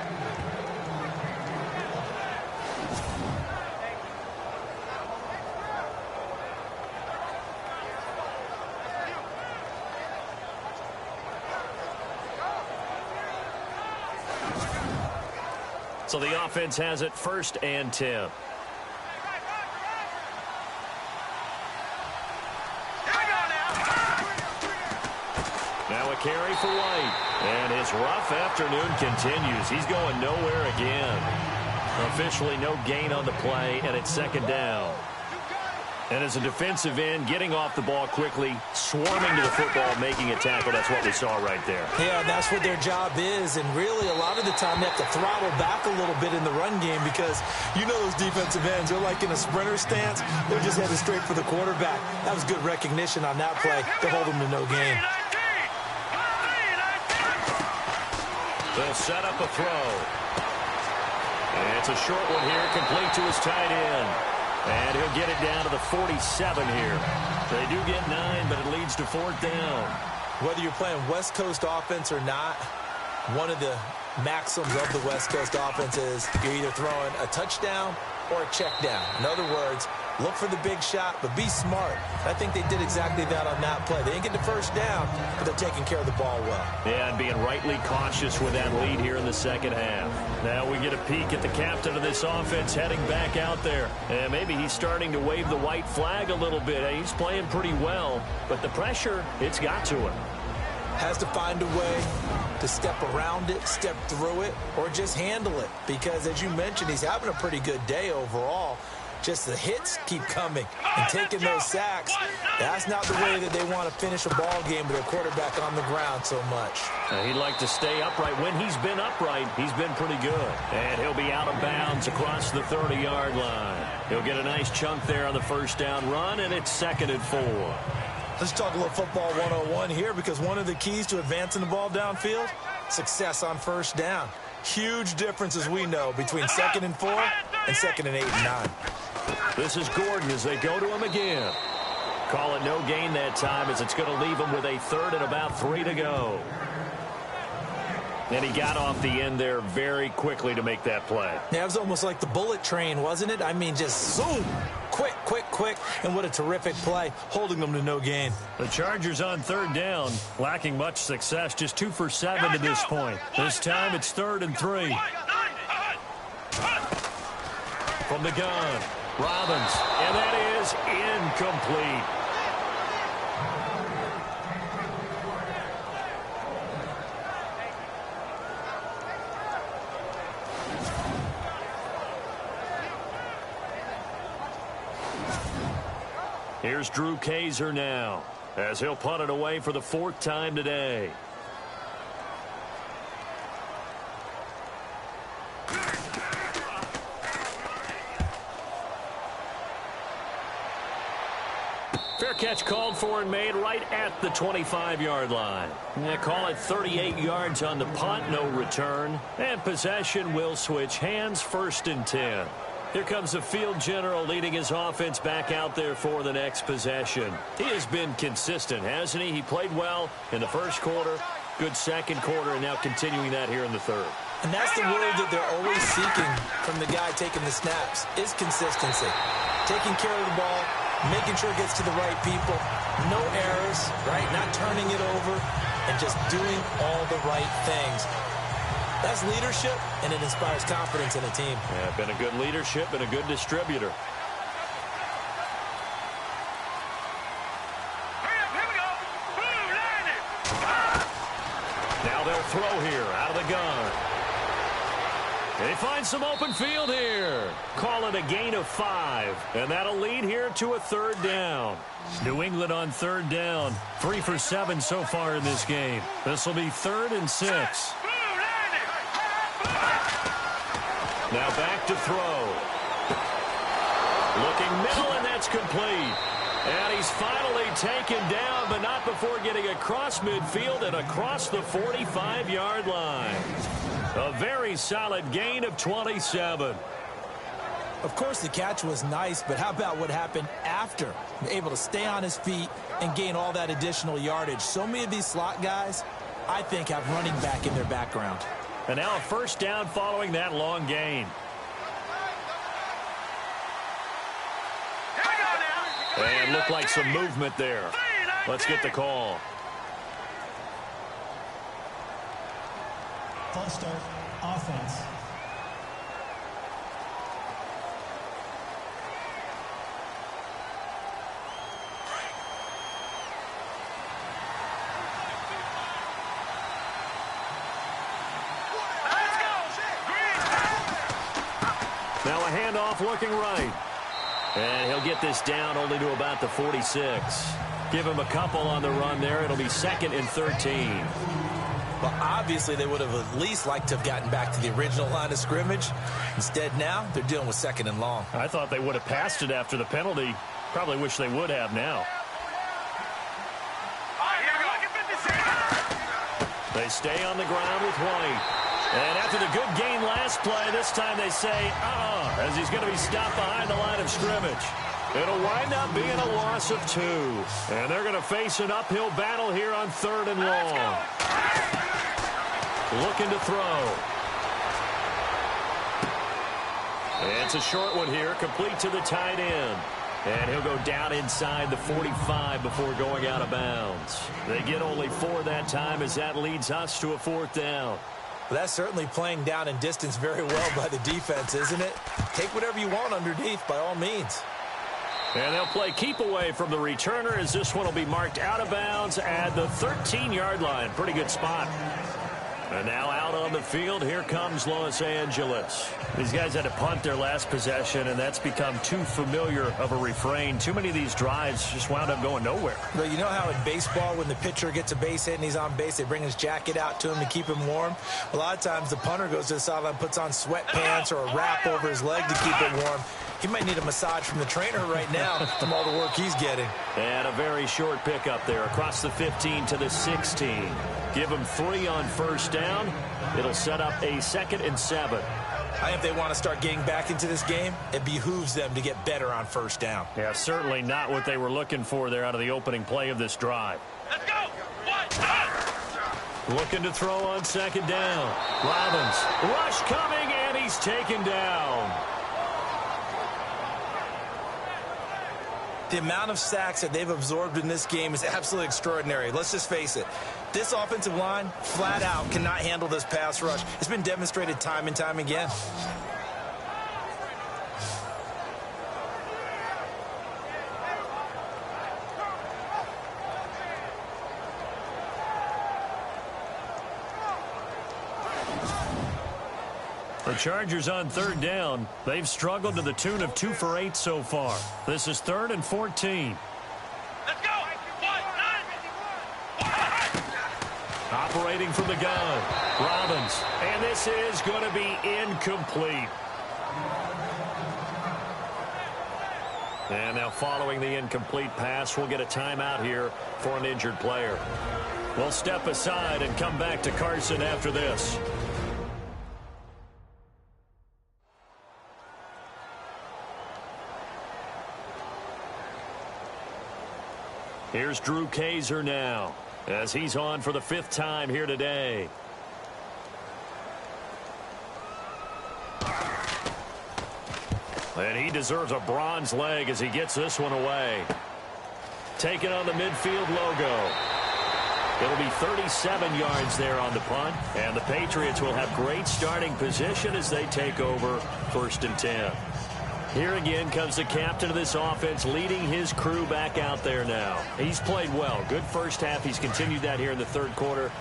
So the offense has it 1st and 10. Now a carry for White. And his rough afternoon continues. He's going nowhere again. Officially no gain on the play, and it's 2nd down. And as a defensive end, getting off the ball quickly, swarming to the football, making a tackle, that's what we saw right there.
Yeah, that's what their job is. And really, a lot of the time, they have to throttle back a little bit in the run game because you know those defensive ends, they're like in a sprinter stance. They're just headed straight for the quarterback. That was good recognition on that play to hold them to no gain.
They'll set up a throw. And it's a short one here, complete to his tight end. And he'll get it down to the 47 here. They do get 9, but it leads to 4th down.
Whether you're playing West Coast offense or not, one of the maxims of the West Coast offense is you're either throwing a touchdown or a check down. In other words, look for the big shot, but be smart. I think they did exactly that on that play. They didn't get the first down, but they're taking care of the ball well.
Yeah, and being rightly cautious with that lead here in the second half. Now we get a peek at the captain of this offense heading back out there. And maybe he's starting to wave the white flag a little bit. He's playing pretty well, but the pressure, it's got to him.
Has to find a way to step around it, step through it, or just handle it. Because, as you mentioned, he's having a pretty good day overall. Just the hits keep coming and taking those sacks. That's not the way that they want to finish a ball game with their quarterback on the ground so much.
He'd like to stay upright. When he's been upright, he's been pretty good. And he'll be out of bounds across the 30-yard line. He'll get a nice chunk there on the first down run, and it's 2nd and 4.
Let's talk a little football 101 here, because one of the keys to advancing the ball downfield, success on first down. Huge difference, as we know, between 2nd and 4 and 2nd and 8 and 9.
This is Gordon as they go to him again. Call it no gain that time, as it's going to leave him with a 3rd and about 3 to go. And he got off the end there very quickly to make that play.
Yeah, it was almost like the bullet train, wasn't it? I mean, just zoom. Quick, quick, quick. And what a terrific play, holding them to no gain.
The Chargers on 3rd down, lacking much success, just 2 for 7 to this point. This time it's 3rd and 3. From the gun, Robbins, and that is incomplete. Here's Drew Kaiser now, as he'll punt it away for the 4th time today. Fair catch called for and made right at the 25-yard line. They call it 38 yards on the punt, no return. And possession will switch hands, 1st and 10. Here comes the field general leading his offense back out there for the next possession. He has been consistent, hasn't he? He played well in the first quarter, good second quarter, and now continuing that here in the 3rd.
And that's the word that they're always seeking from the guy taking the snaps, is consistency. Taking care of the ball, making sure it gets to the right people, no errors, right? Not turning it over, and just doing all the right things. That's leadership, and it inspires confidence in a team.
Yeah, been a good leadership and a good distributor. Now they'll throw here out of the gun. They find some open field here. Call it a gain of 5, and that'll lead here to a 3rd down. New England on 3rd down, 3 for 7 so far in this game. This will be 3rd and 6. Now back to throw. Looking middle, and that's complete. And he's finally taken down, but not before getting across midfield and across the 45-yard line. A very solid gain of 27.
Of course, the catch was nice, but how about what happened after? Able to stay on his feet and gain all that additional yardage. So many of these slot guys, I think, have running back in their background.
And now a 1st down following that long gain. And looked like some movement there. Let's get the call.
False start, offense.
Now a handoff looking right. And he'll get this down only to about the 46. Give him a couple on the run there. It'll be 2nd and 13.
Well, obviously, they would have at least liked to have gotten back to the original line of scrimmage. Instead, now, they're dealing with 2nd and long.
I thought they would have passed it after the penalty. Probably wish they would have now. They stay on the ground with White. And after the good gain last play, this time they say, as he's going to be stopped behind the line of scrimmage. It'll wind up being a loss of 2. And they're going to face an uphill battle here on 3rd and long. Looking to throw. It's a short one here, complete to the tight end. And he'll go down inside the 45 before going out of bounds. They get only 4 that time as that leads us to a 4th down.
Well, that's certainly playing down in distance very well by the defense, isn't it? Take whatever you want underneath by all means.
And they'll play keep away from the returner as this one will be marked out of bounds at the 13-yard line. Pretty good spot. And now out on the field, here comes Los Angeles. These guys had to punt their last possession, and that's become too familiar of a refrain. Too many of these drives just wound up going nowhere.
But you know how in baseball, when the pitcher gets a base hit and he's on base, they bring his jacket out to him to keep him warm? A lot of times the punter goes to the sideline, puts on sweatpants or a wrap over his leg to keep it warm. He might need a massage from the trainer right now from all the work he's getting.
And a very short pickup there across the 15 to the 16. Give him 3 on 1st down. It'll set up a 2nd and 7.
I think if they want to start getting back into this game, it behooves them to get better on 1st down.
Yeah, certainly not what they were looking for there out of the opening play of this drive.
Let's go. 1,
Looking to throw on 2nd down. Robbins, rush coming, and he's taken down.
The amount of sacks that they've absorbed in this game is absolutely extraordinary. Let's just face it. This offensive line, flat out, cannot handle this pass rush. It's been demonstrated time and time again.
The Chargers on 3rd down. They've struggled to the tune of 2 for 8 so far. This is 3rd and 14.
let's go. 1, 9.
Operating from the gun. Robbins. And this is going to be incomplete. And now following the incomplete pass, we'll get a timeout here for an injured player. We'll step aside and come back to Carson after this. Here's Drew Kaiser now as he's on for the 5th time here today. And he deserves a bronze leg as he gets this one away. Taking on the midfield logo. It'll be 37 yards there on the punt, and the Patriots will have great starting position as they take over 1st and 10. Here again comes the captain of this offense leading his crew back out there now. He's played well. Good first half. He's continued that here in the 3rd quarter.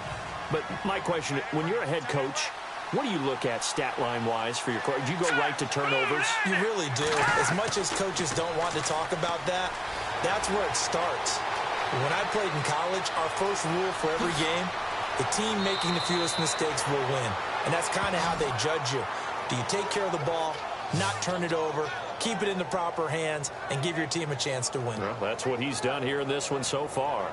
But my question, when you're a head coach, what do you look at stat line-wise for your coach? Do you go right to turnovers?
You really do. As much as coaches don't want to talk about that, that's where it starts. When I played in college, our first rule for every game, the team making the fewest mistakes will win. And that's kind of how they judge you. Do you take care of the ball, not turn it over, keep it in the proper hands, and give your team a chance to win?
Well, that's what he's done here in this one so far.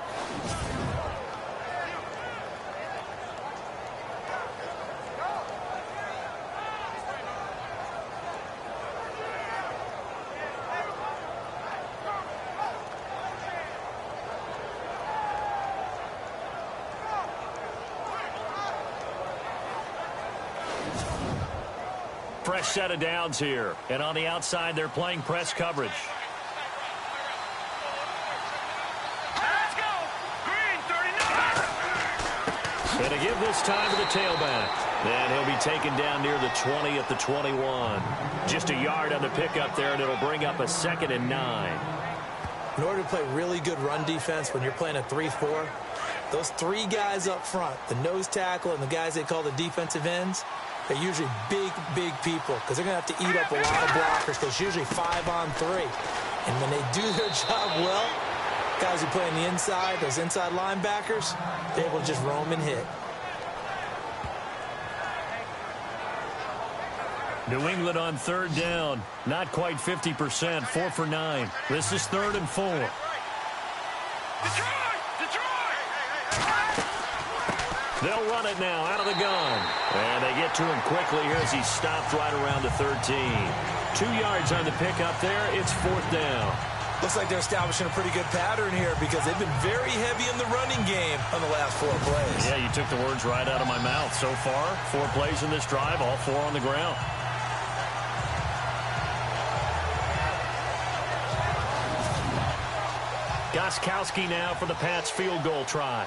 Fresh set of downs here. And on the outside, they're playing press coverage.
Let's go. Green 39.
And to give this time to the tailback. And he'll be taken down near the 20 at the 21. Just a yard on the pickup there, and it'll bring up a 2nd and 9.
In order to play really good run defense when you're playing a 3-4, those 3 guys up front, the nose tackle and the guys they call the defensive ends, They're usually big, big people because they're going to have to eat up a lot of blockers because it's usually 5-on-3. And when they do their job well, guys who play on the inside, those inside linebackers, they're able to just roam and hit.
New England on third down. Not quite 50%, 4 for 9. This is 3rd and 4. They'll run it now out of the gun. And they get to him quickly here as he stopped right around the 13. 2 yards on the pickup there. It's 4th down.
Looks like they're establishing a pretty good pattern here because they've been very heavy in the running game on the last 4 plays.
Yeah, you took the words right out of my mouth. So far, 4 plays in this drive, all 4 on the ground. Gostkowski now for the Pats field goal try.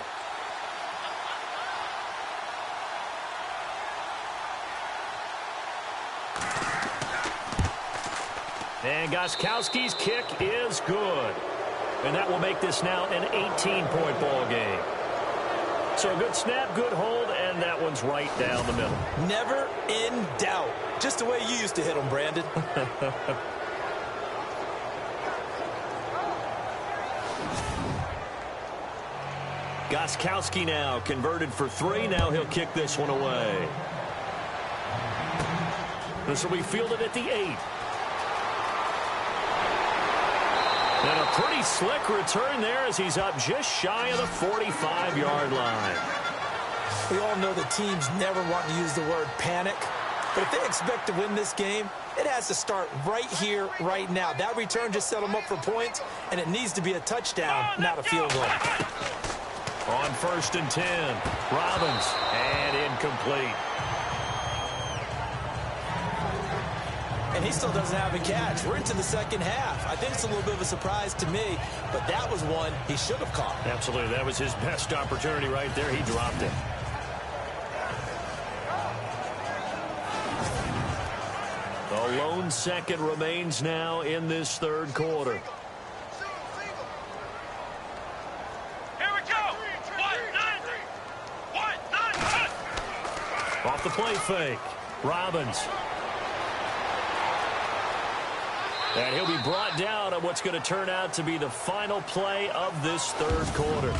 And Gostkowski's kick is good. And that will make this now an 18-point ball game. So a good snap, good hold, and that one's right down the middle.
Never in doubt. Just the way you used to hit them, Brandon.
Gostkowski now converted for 3. Now he'll kick this one away. This will be fielded at the 8. And a pretty slick return there as he's up just shy of the 45-yard line.
We all know that teams never want to use the word panic. But if they expect to win this game, it has to start right here, right now. That return just set them up for points, and it needs to be a touchdown, not a field goal.
On 1st and 10, Robbins, and incomplete.
And he still doesn't have a catch. We're into the second half. I think it's a little bit of a surprise to me, but that was one he should have caught.
Absolutely. That was his best opportunity right there. He dropped it. The lone second remains now in this 3rd quarter. Off the play fake. Robbins. And he'll be brought down on what's going to turn out to be the final play of this 3rd quarter.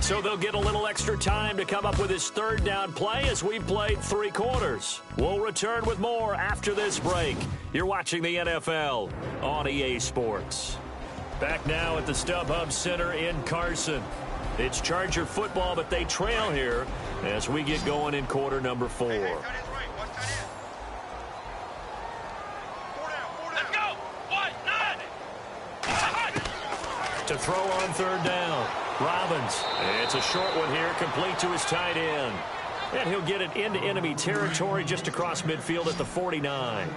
So they'll get a little extra time to come up with his 3rd down play as we've played 3 quarters. We'll return with more after this break. You're watching the NFL on EA Sports. Back now at the StubHub Center in Carson. It's Charger football, but they trail here as we get going in quarter number 4. To throw on 3rd down. Robbins. It's a short one here, complete to his tight end. And he'll get it into enemy territory just across midfield at the 49.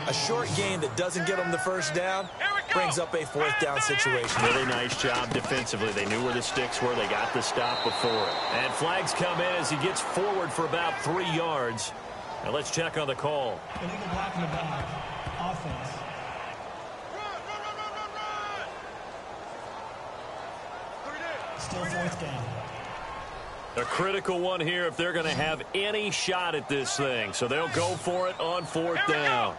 A short gain that doesn't get him the 1st down brings up a 4th down situation.
Really nice job defensively. They knew where the sticks were. They got the stop before it. And flags come in as he gets forward for about 3 yards. Now let's check on the call.
Illegal block in the back. Offense. Still 4th down.
A critical one here if they're going to have any shot at this thing. So they'll go for it on 4th down.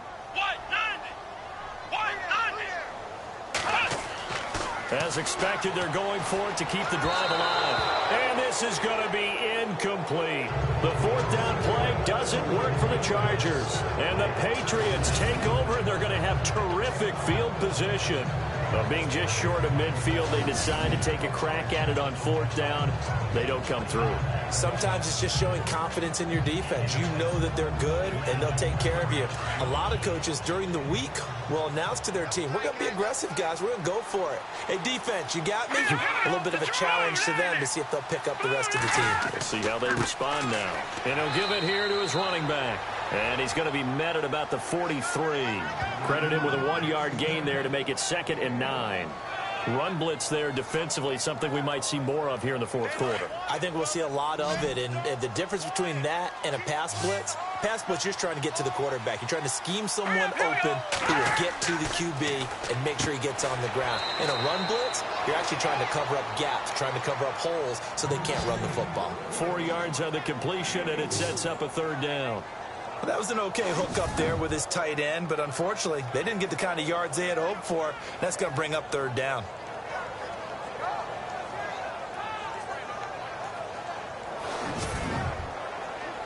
As expected, they're going for it to keep the drive alive. And this is going to be incomplete. The 4th down play doesn't work for the Chargers. And the Patriots take over, and they're going to have terrific field position. But being just short of midfield, they decide to take a crack at it on 4th down. They don't come through.
Sometimes it's just showing confidence in your defense. You know that they're good, and they'll take care of you. A lot of coaches during the week will announce to their team, we're going to be aggressive, guys. We're going to go for it. Hey, defense, you got me? A little bit of a challenge to them to see if they'll pick up the rest of the team.
We'll see how they respond now. And he'll give it here to his running back. And he's going to be met at about the 43. Credit him with a 1-yard gain there to make it 2nd and 9. Run blitz there defensively, something we might see more of here in the 4th quarter.
I think we'll see a lot of it, and the difference between that and a pass blitz, you're just trying to get to the quarterback. You're trying to scheme someone open who will get to the QB and make sure he gets on the ground. In a run blitz, you're actually trying to cover up gaps, trying to cover up holes so they can't run the football.
4 yards on the completion, and it sets up a 3rd down.
Well, that was an okay hook up there with his tight end, but unfortunately, they didn't get the kind of yards they had hoped for. That's going to bring up third down.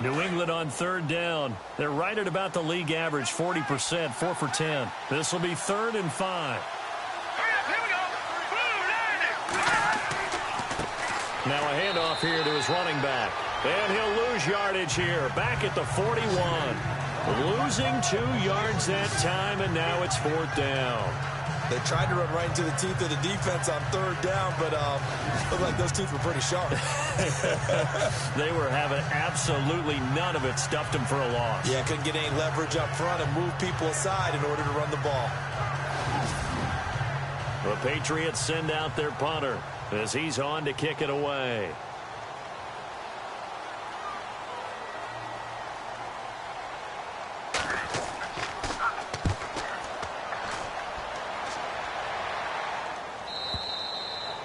New England on third down. They're right at about the league average, 40%, 4 for 10. This will be 3rd and 5. Now a handoff here to his running back. And he'll lose yardage here, back at the 41. Losing 2 yards that time, and now it's 4th down.
They tried to run right into the teeth of the defense on third down, but looked like those teeth were pretty sharp.
They were having absolutely none of it, stuffed them for a loss.
Yeah, couldn't get any leverage up front and move people aside in order to run the ball.
The Patriots send out their punter as he's on to kick it away.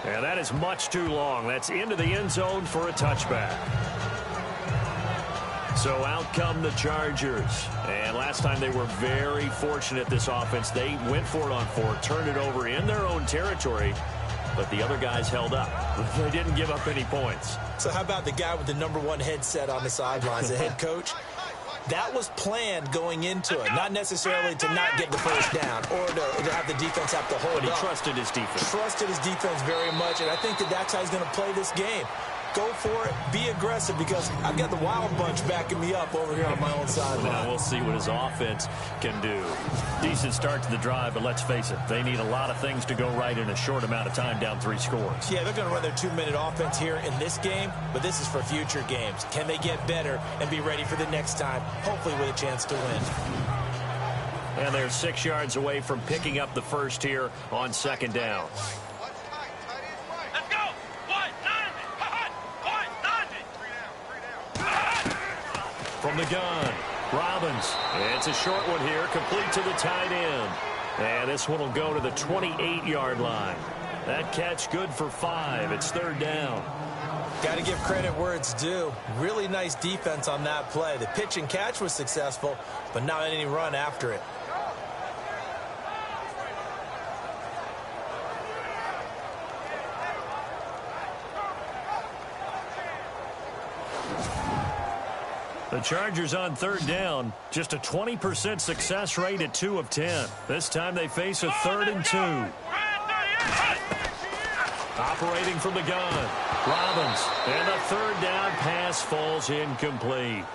And that is much too long. That's into the end zone for a touchback. So out come the Chargers. And last time they were very fortunate, this offense. They went for it on 4, turned it over in their own territory, but the other guys held up. They didn't give up any points.
So how about the guy with the #1 headset on the sidelines, the head coach? That was planned going into it, not necessarily to not get the first down or to have the defense have to hold
But he
up.
trusted his defense.
Trusted his defense very much, and I think that's how he's going to play this game. Go for it, be aggressive, because I've got the wild bunch backing me up over here on my own sideline.
Now we'll see what his offense can do. Decent start to the drive, but let's face it, they need a lot of things to go right in a short amount of time, down 3 scores.
Yeah, they're going to run their 2-minute offense here in this game, but this is for future games. Can they get better and be ready for the next time, hopefully with a chance to win?
And they're 6 yards away from picking up the first here on 2nd down. From the gun, Robbins. It's a short one here, complete to the tight end. And this one will go to the 28-yard line. That catch good for 5. It's 3rd down.
Got to give credit where it's due. Really nice defense on that play. The pitch and catch was successful, but not any run after it.
The Chargers on 3rd down, just a 20% success rate at 2 of 10. This time they face a 3rd and 2. Operating from the gun, Robbins, and the 3rd down pass falls incomplete.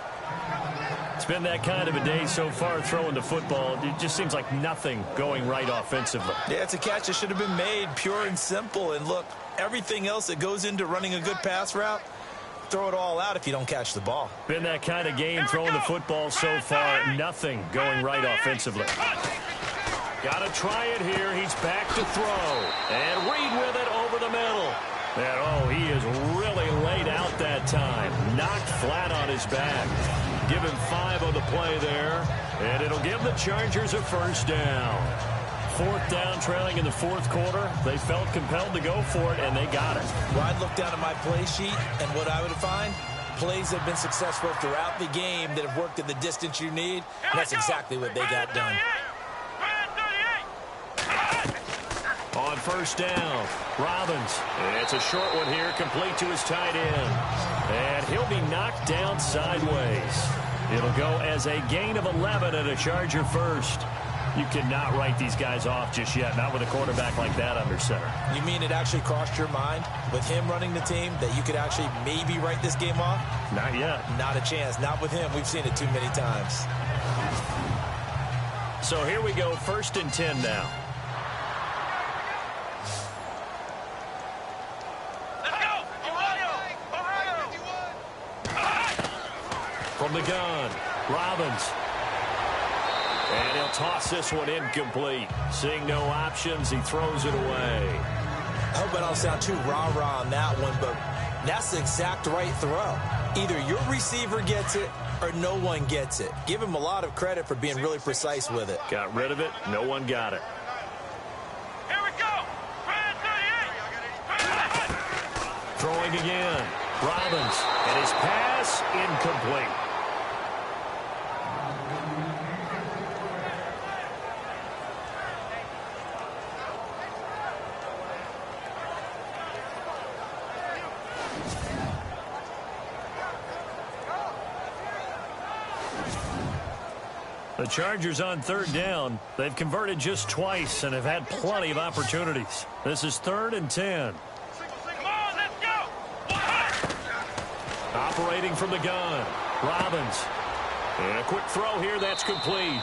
It's been that kind of a day so far throwing the football. It just seems like nothing going right offensively.
Yeah, it's a catch that should have been made, pure and simple. And look, everything else that goes into running a good pass route, throw it all out if you don't catch the ball.
Been that kind of game throwing the football so far. Nothing going right offensively. Got to try it here. He's back to throw. And Reed with it over the middle. And, oh, he is really laid out that time. Knocked flat on his back. Give him 5 on the play there. And it'll give the Chargers a 1st down. 4th down, trailing in the 4th quarter. They felt compelled to go for it, and they got it.
Well, I'd look down at my play sheet, and what I would find, plays that have been successful throughout the game that have worked at the distance you need, and that's exactly what they got done.
On 1st down, Robbins. It's a short one here, complete to his tight end. And he'll be knocked down sideways. It'll go as a gain of 11 and a Charger 1st. You cannot write these guys off just yet, not with a quarterback like that under center.
You mean it actually crossed your mind with him running the team that you could actually maybe write this game off?
Not yet.
Not a chance. Not with him. We've seen it too many times.
So here we go, 1st and 10 now. From the gun, Robbins. And he'll toss this one incomplete. Seeing no options, he throws it away.
I hope I don't sound too rah-rah on that one, but that's the exact right throw. Either your receiver gets it or no one gets it. Give him a lot of credit for being really precise with it.
Got rid of it. No one got it.
Here we go.
Throwing again. Robbins. And his pass incomplete. The Chargers on third down. They've converted just twice and have had plenty of opportunities. This is 3rd and 10.
Come on, let's go.
Operating from the gun. Robbins. And a quick throw here. That's complete.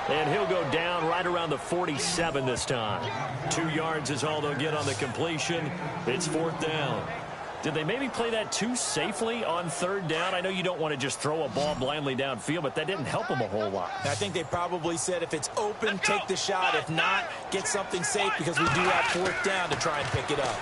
And he'll go down right around the 47 this time. 2 yards is all they'll get on the completion. It's 4th down. Did they maybe play that too safely on 3rd down? I know you don't want to just throw a ball blindly downfield, but that didn't help them a whole lot.
I think they probably said if it's open, take the shot. If not, get something safe because we do have 4th down to try and pick it up.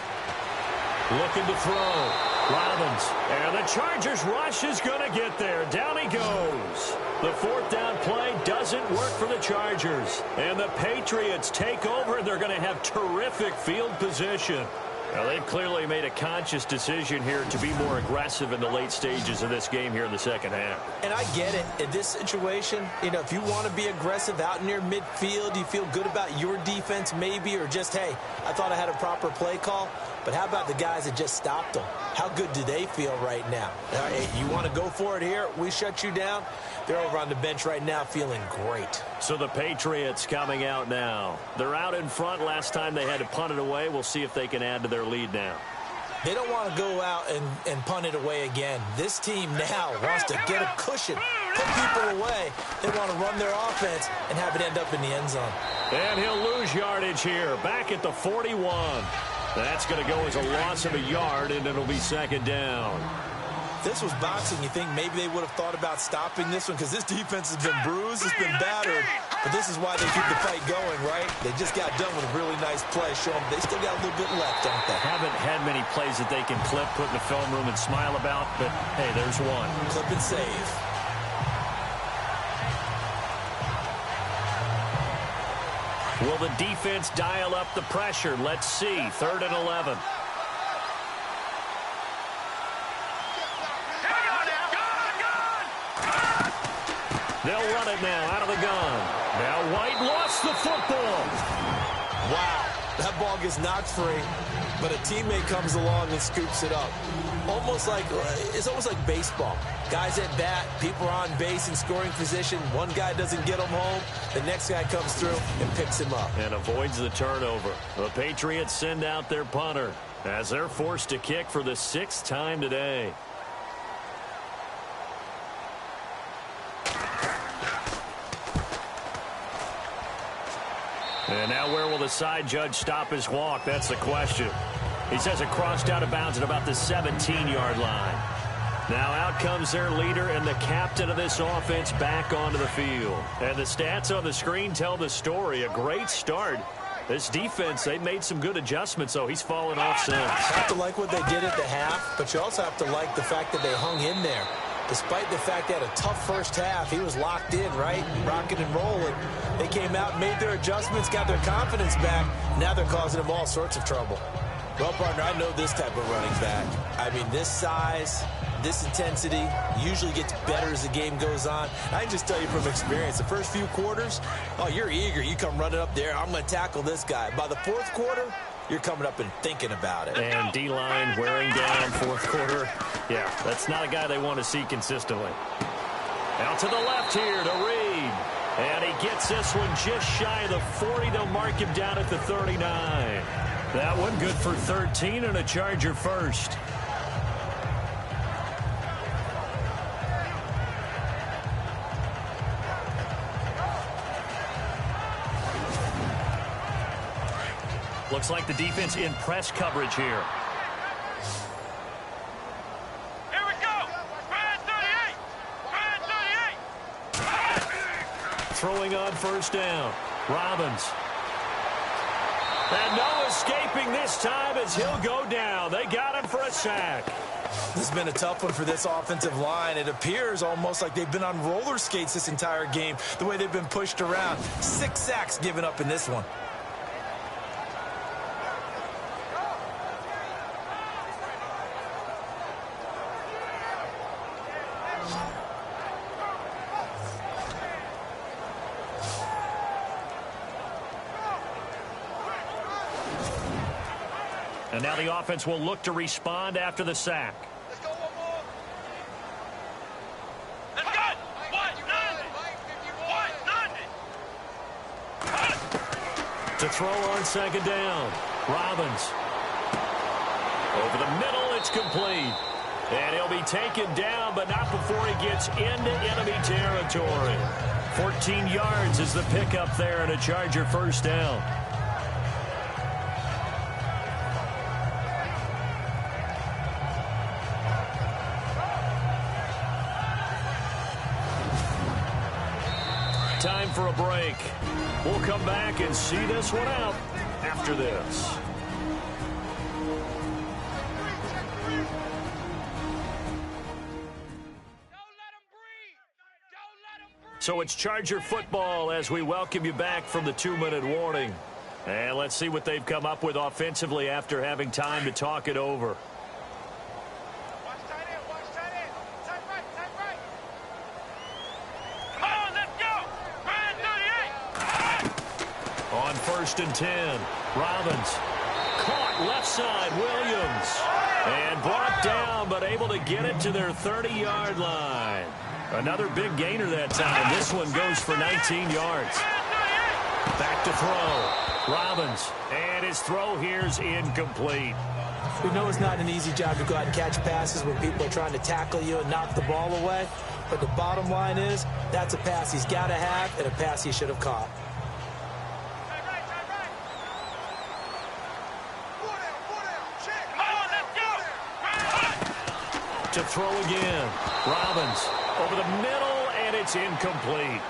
Looking to throw. Robbins. And the Chargers rush is going to get there. Down he goes. The 4th down play doesn't work for the Chargers. And the Patriots take over. They're going to have terrific field position. Now, they've clearly made a conscious decision here to be more aggressive in the late stages of this game here in the second half.
And I get it. In this situation, you know, if you want to be aggressive out near midfield, you feel good about your defense maybe, or just, hey, I thought I had a proper play call. But how about the guys that just stopped them? How good do they feel right now? Hey, you want to go for it here? We shut you down. They're over on the bench right now feeling great.
So the Patriots coming out now. They're out in front. Last time they had to punt it away. We'll see if they can add to their lead now.
They don't want to go out and punt it away again. This team now wants to get a cushion, put people away. They want to run their offense and have it end up in the end zone.
And he'll lose yardage here. Back at the 41. That's going to go as a loss of a yard, and it'll be 2nd down.
If this was boxing, you think maybe they would have thought about stopping this one because this defense has been bruised, it's been battered. But this is why they keep the fight going, right? They just got done with a really nice play. Show them they still got a little bit left, don't they?
Haven't had many plays that they can clip, put in the film room, and smile about, but, hey, there's one.
Clip and save.
Will the defense dial up the pressure? Let's see. 3rd and 11. They'll run it now out of the gun. Now White lost the football.
Wow, that ball gets knocked free, but a teammate comes along and scoops it up. It's almost like baseball. Guys at bat, people are on base in scoring position. One guy doesn't get him home. The next guy comes through and picks him up.
And avoids the turnover. The Patriots send out their punter as they're forced to kick for the 6th time today. And now where will the side judge stop his walk? That's the question. He says it crossed out of bounds at about the 17-yard line. Now out comes their leader and the captain of this offense back onto the field. And the stats on the screen tell the story. A great start. This defense, they made some good adjustments, though. He's fallen off since.
You have to like what they did at the half, but you also have to like the fact that they hung in there. Despite the fact they had a tough first half, he was locked in, right? Rocking and rolling. They came out, made their adjustments, got their confidence back. Now they're causing them all sorts of trouble. Well, partner, I know this type of running back. I mean, this size, this intensity usually gets better as the game goes on. I can just tell you from experience, the first few quarters, oh, you're eager. You come running up there, I'm going to tackle this guy. By the 4th quarter, you're coming up and thinking about it.
And D-line wearing down 4th quarter. Yeah, that's not a guy they want to see consistently. Out to the left here to Reed. And he gets this one just shy of the 40. They'll mark him down at the 39. That one good for 13 and a Charger first. Looks like the defense in press coverage here.
Here we go. Brad 38. Brad 38.
Throwing on 1st down. Robbins. And no escaping this time as he'll go down. They got him for a sack.
This has been a tough one for this offensive line. It appears almost like they've been on roller skates this entire game, the way they've been pushed around. 6 sacks given up in this one.
And now the offense will look to respond after the sack.
Let's go one more. Let's go. 1-9. 1-9.
To throw on second down. Robbins. Over the middle, it's complete. And he'll be taken down, but not before he gets into enemy territory. 14 yards is the pickup there and a Charger first down. Time for a break. We'll come back and see this one out after this. So it's Charger football as we welcome you back from the 2-minute warning. And let's see what they've come up with offensively after having time to talk it over.
Watch tight end, watch tight end. Tight right, tight right. Come on, let's go. Ryan 38.
On 1st and 10, Robbins. Caught left side, Williams. And brought down, but able to get it to their 30-yard line. Another big gainer that time. This one goes for 19 yards. Back to throw. Robbins. And his throw here's incomplete.
We know it's not an easy job to go out and catch passes when people are trying to tackle you and knock the ball away. But the bottom line is, that's a pass he's got to have and a pass he should have caught.
To throw again. Robbins over the middle, and it's incomplete.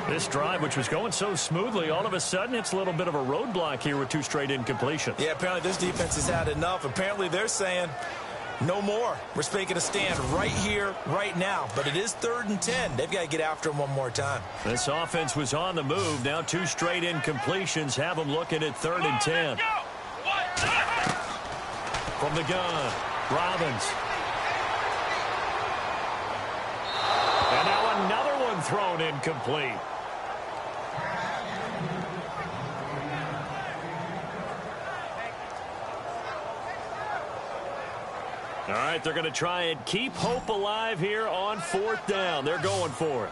This drive, which was going so smoothly, all of a sudden it's a little bit of a roadblock here with 2 straight incompletions.
Yeah, apparently this defense has had enough. Apparently they're saying no more. We're making a stand right here, right now. But it is 3rd and 10. They've got to get after him one more time.
This offense was on the move. Now 2 straight incompletions have them looking at 3rd and 10. From the gun, Robbins. And now another one thrown incomplete. All right, they're going to try and keep hope alive here on 4th down. They're going for it.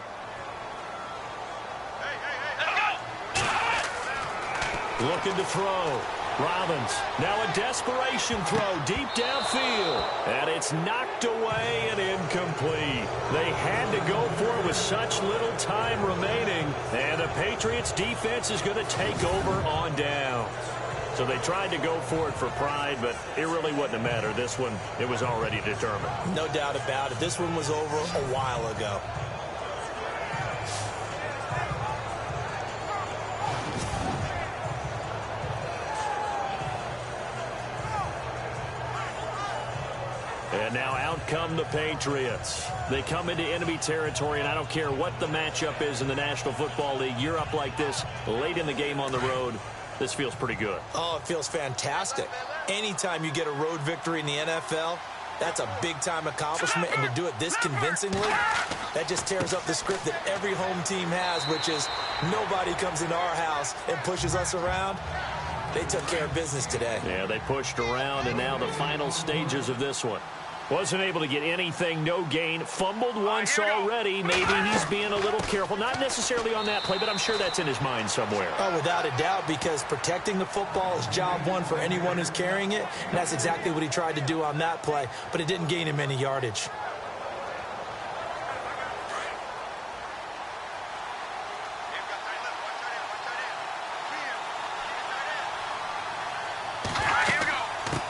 Looking to throw. Robbins. Now a desperation throw deep downfield. And it's knocked away and incomplete. They had to go for it with such little time remaining. And the Patriots defense is going to take over on downs. So they tried to go for it for pride, but it really wouldn't have mattered. This one, it was already determined.
No doubt about it. This one was over a while ago.
And now out come the Patriots. They come into enemy territory, and I don't care what the matchup is in the National Football League. You're up like this late in the game on the road. This feels pretty good.
Oh, it feels fantastic. Anytime you get a road victory in the NFL, that's a big-time accomplishment. And to do it this convincingly, that just tears up the script that every home team has, which is nobody comes into our house and pushes us around. They took care of business today.
Yeah, they pushed around, and now the final stages of this one. Wasn't able to get anything, no gain. Fumbled once already. Maybe he's being a little careful. Not necessarily on that play, but I'm sure that's in his mind somewhere.
Oh, without a doubt, because protecting the football is job one for anyone who's carrying it. And that's exactly what he tried to do on that play, but it didn't gain him any yardage.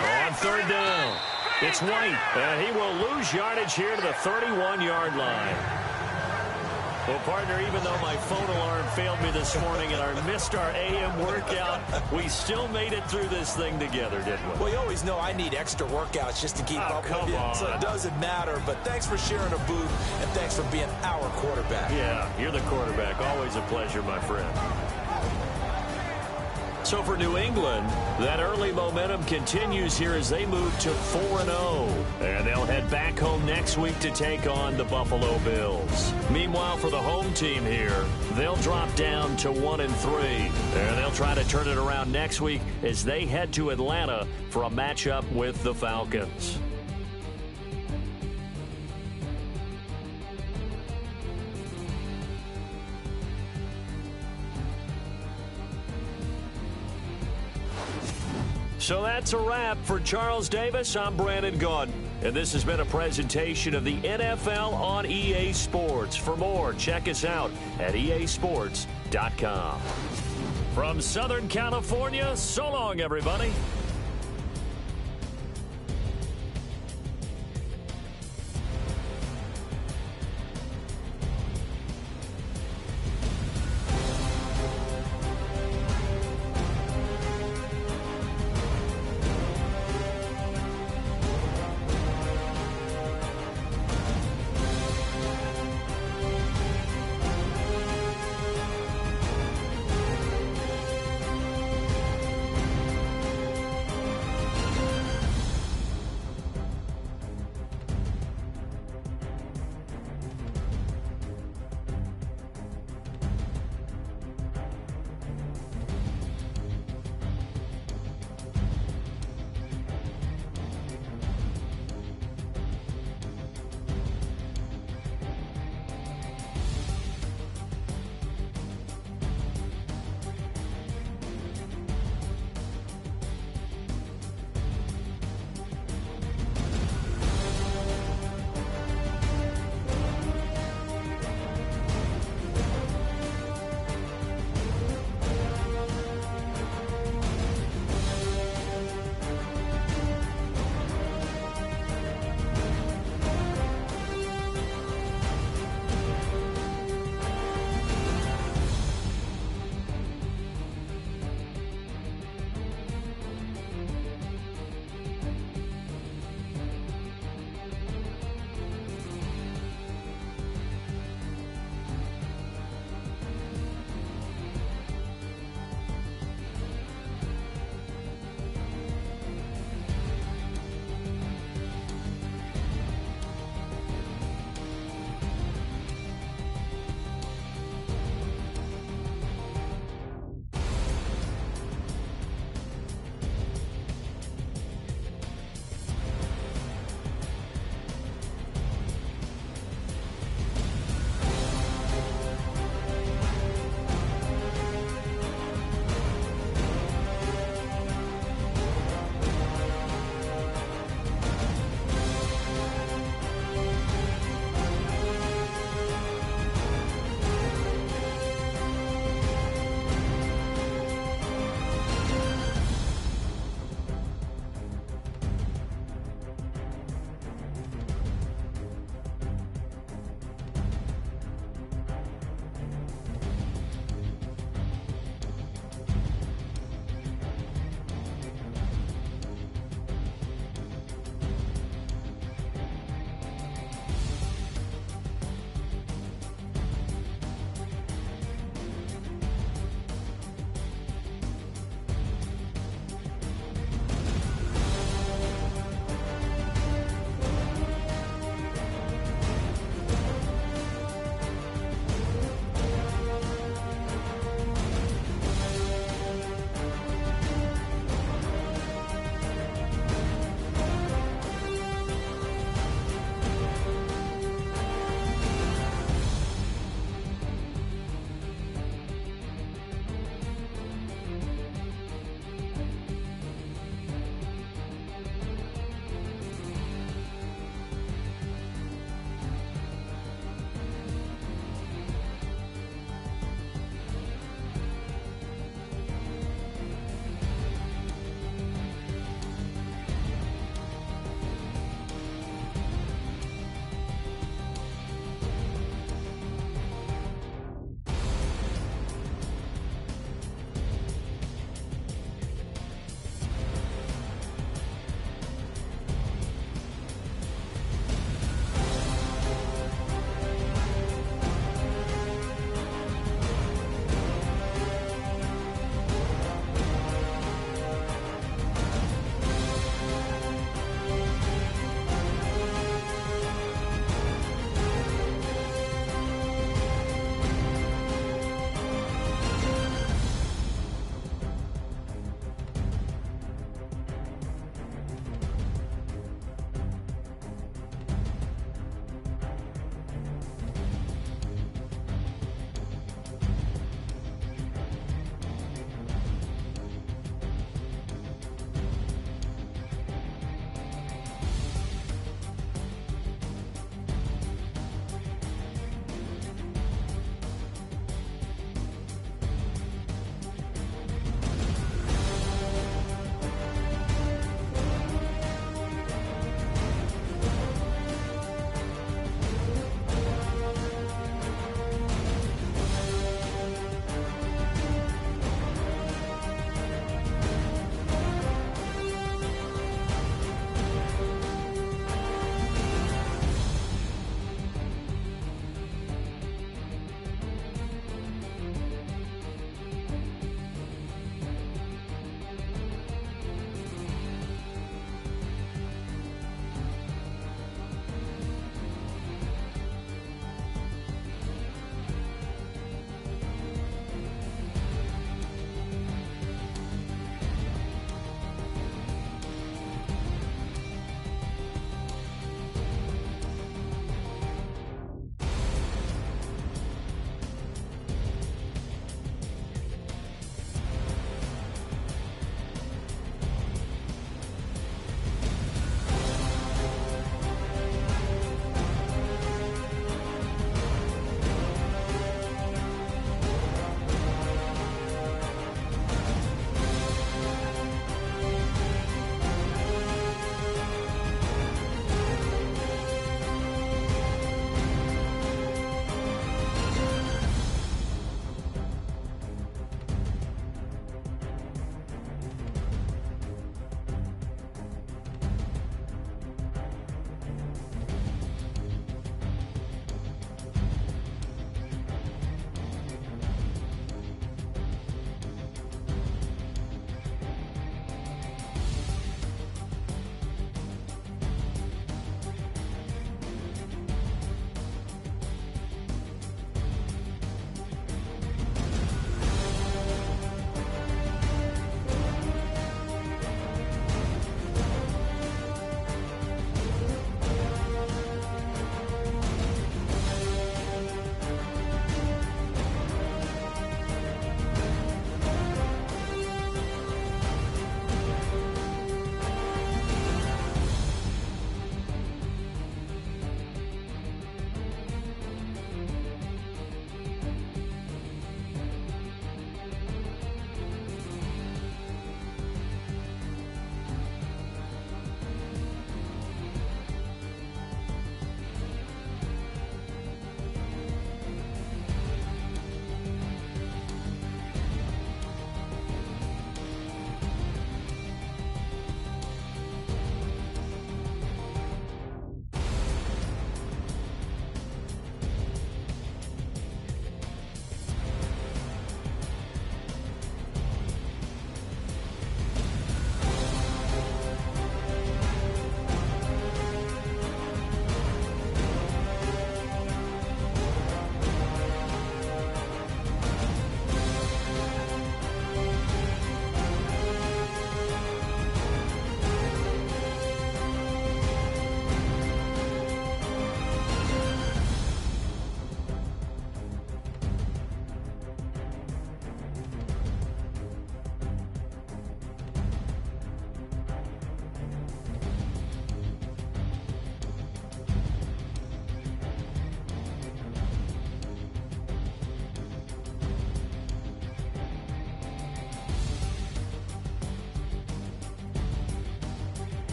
On 3rd down. It's White, and he will lose yardage here to the 31-yard line. Well, partner, even though my phone alarm failed me this morning and I missed our AM workout, we still made it through this thing together, didn't we?
Well, you always know I need extra workouts just to keep up with you, so it doesn't matter. But thanks for sharing a booth, and thanks for being our quarterback.
Yeah, you're the quarterback. Always a pleasure, my friend. So for New England, that early momentum continues here as they move to 4-0. And they'll head back home next week to take on the Buffalo Bills. Meanwhile, for the home team here, they'll drop down to 1-3. And they'll try to turn it around next week as they head to Atlanta for a matchup with the Falcons. So that's a wrap. For Charles Davis, I'm Brandon Gaudin. And this has been a presentation of the NFL on EA Sports. For more, check us out at easports.com. From Southern California, so long, everybody.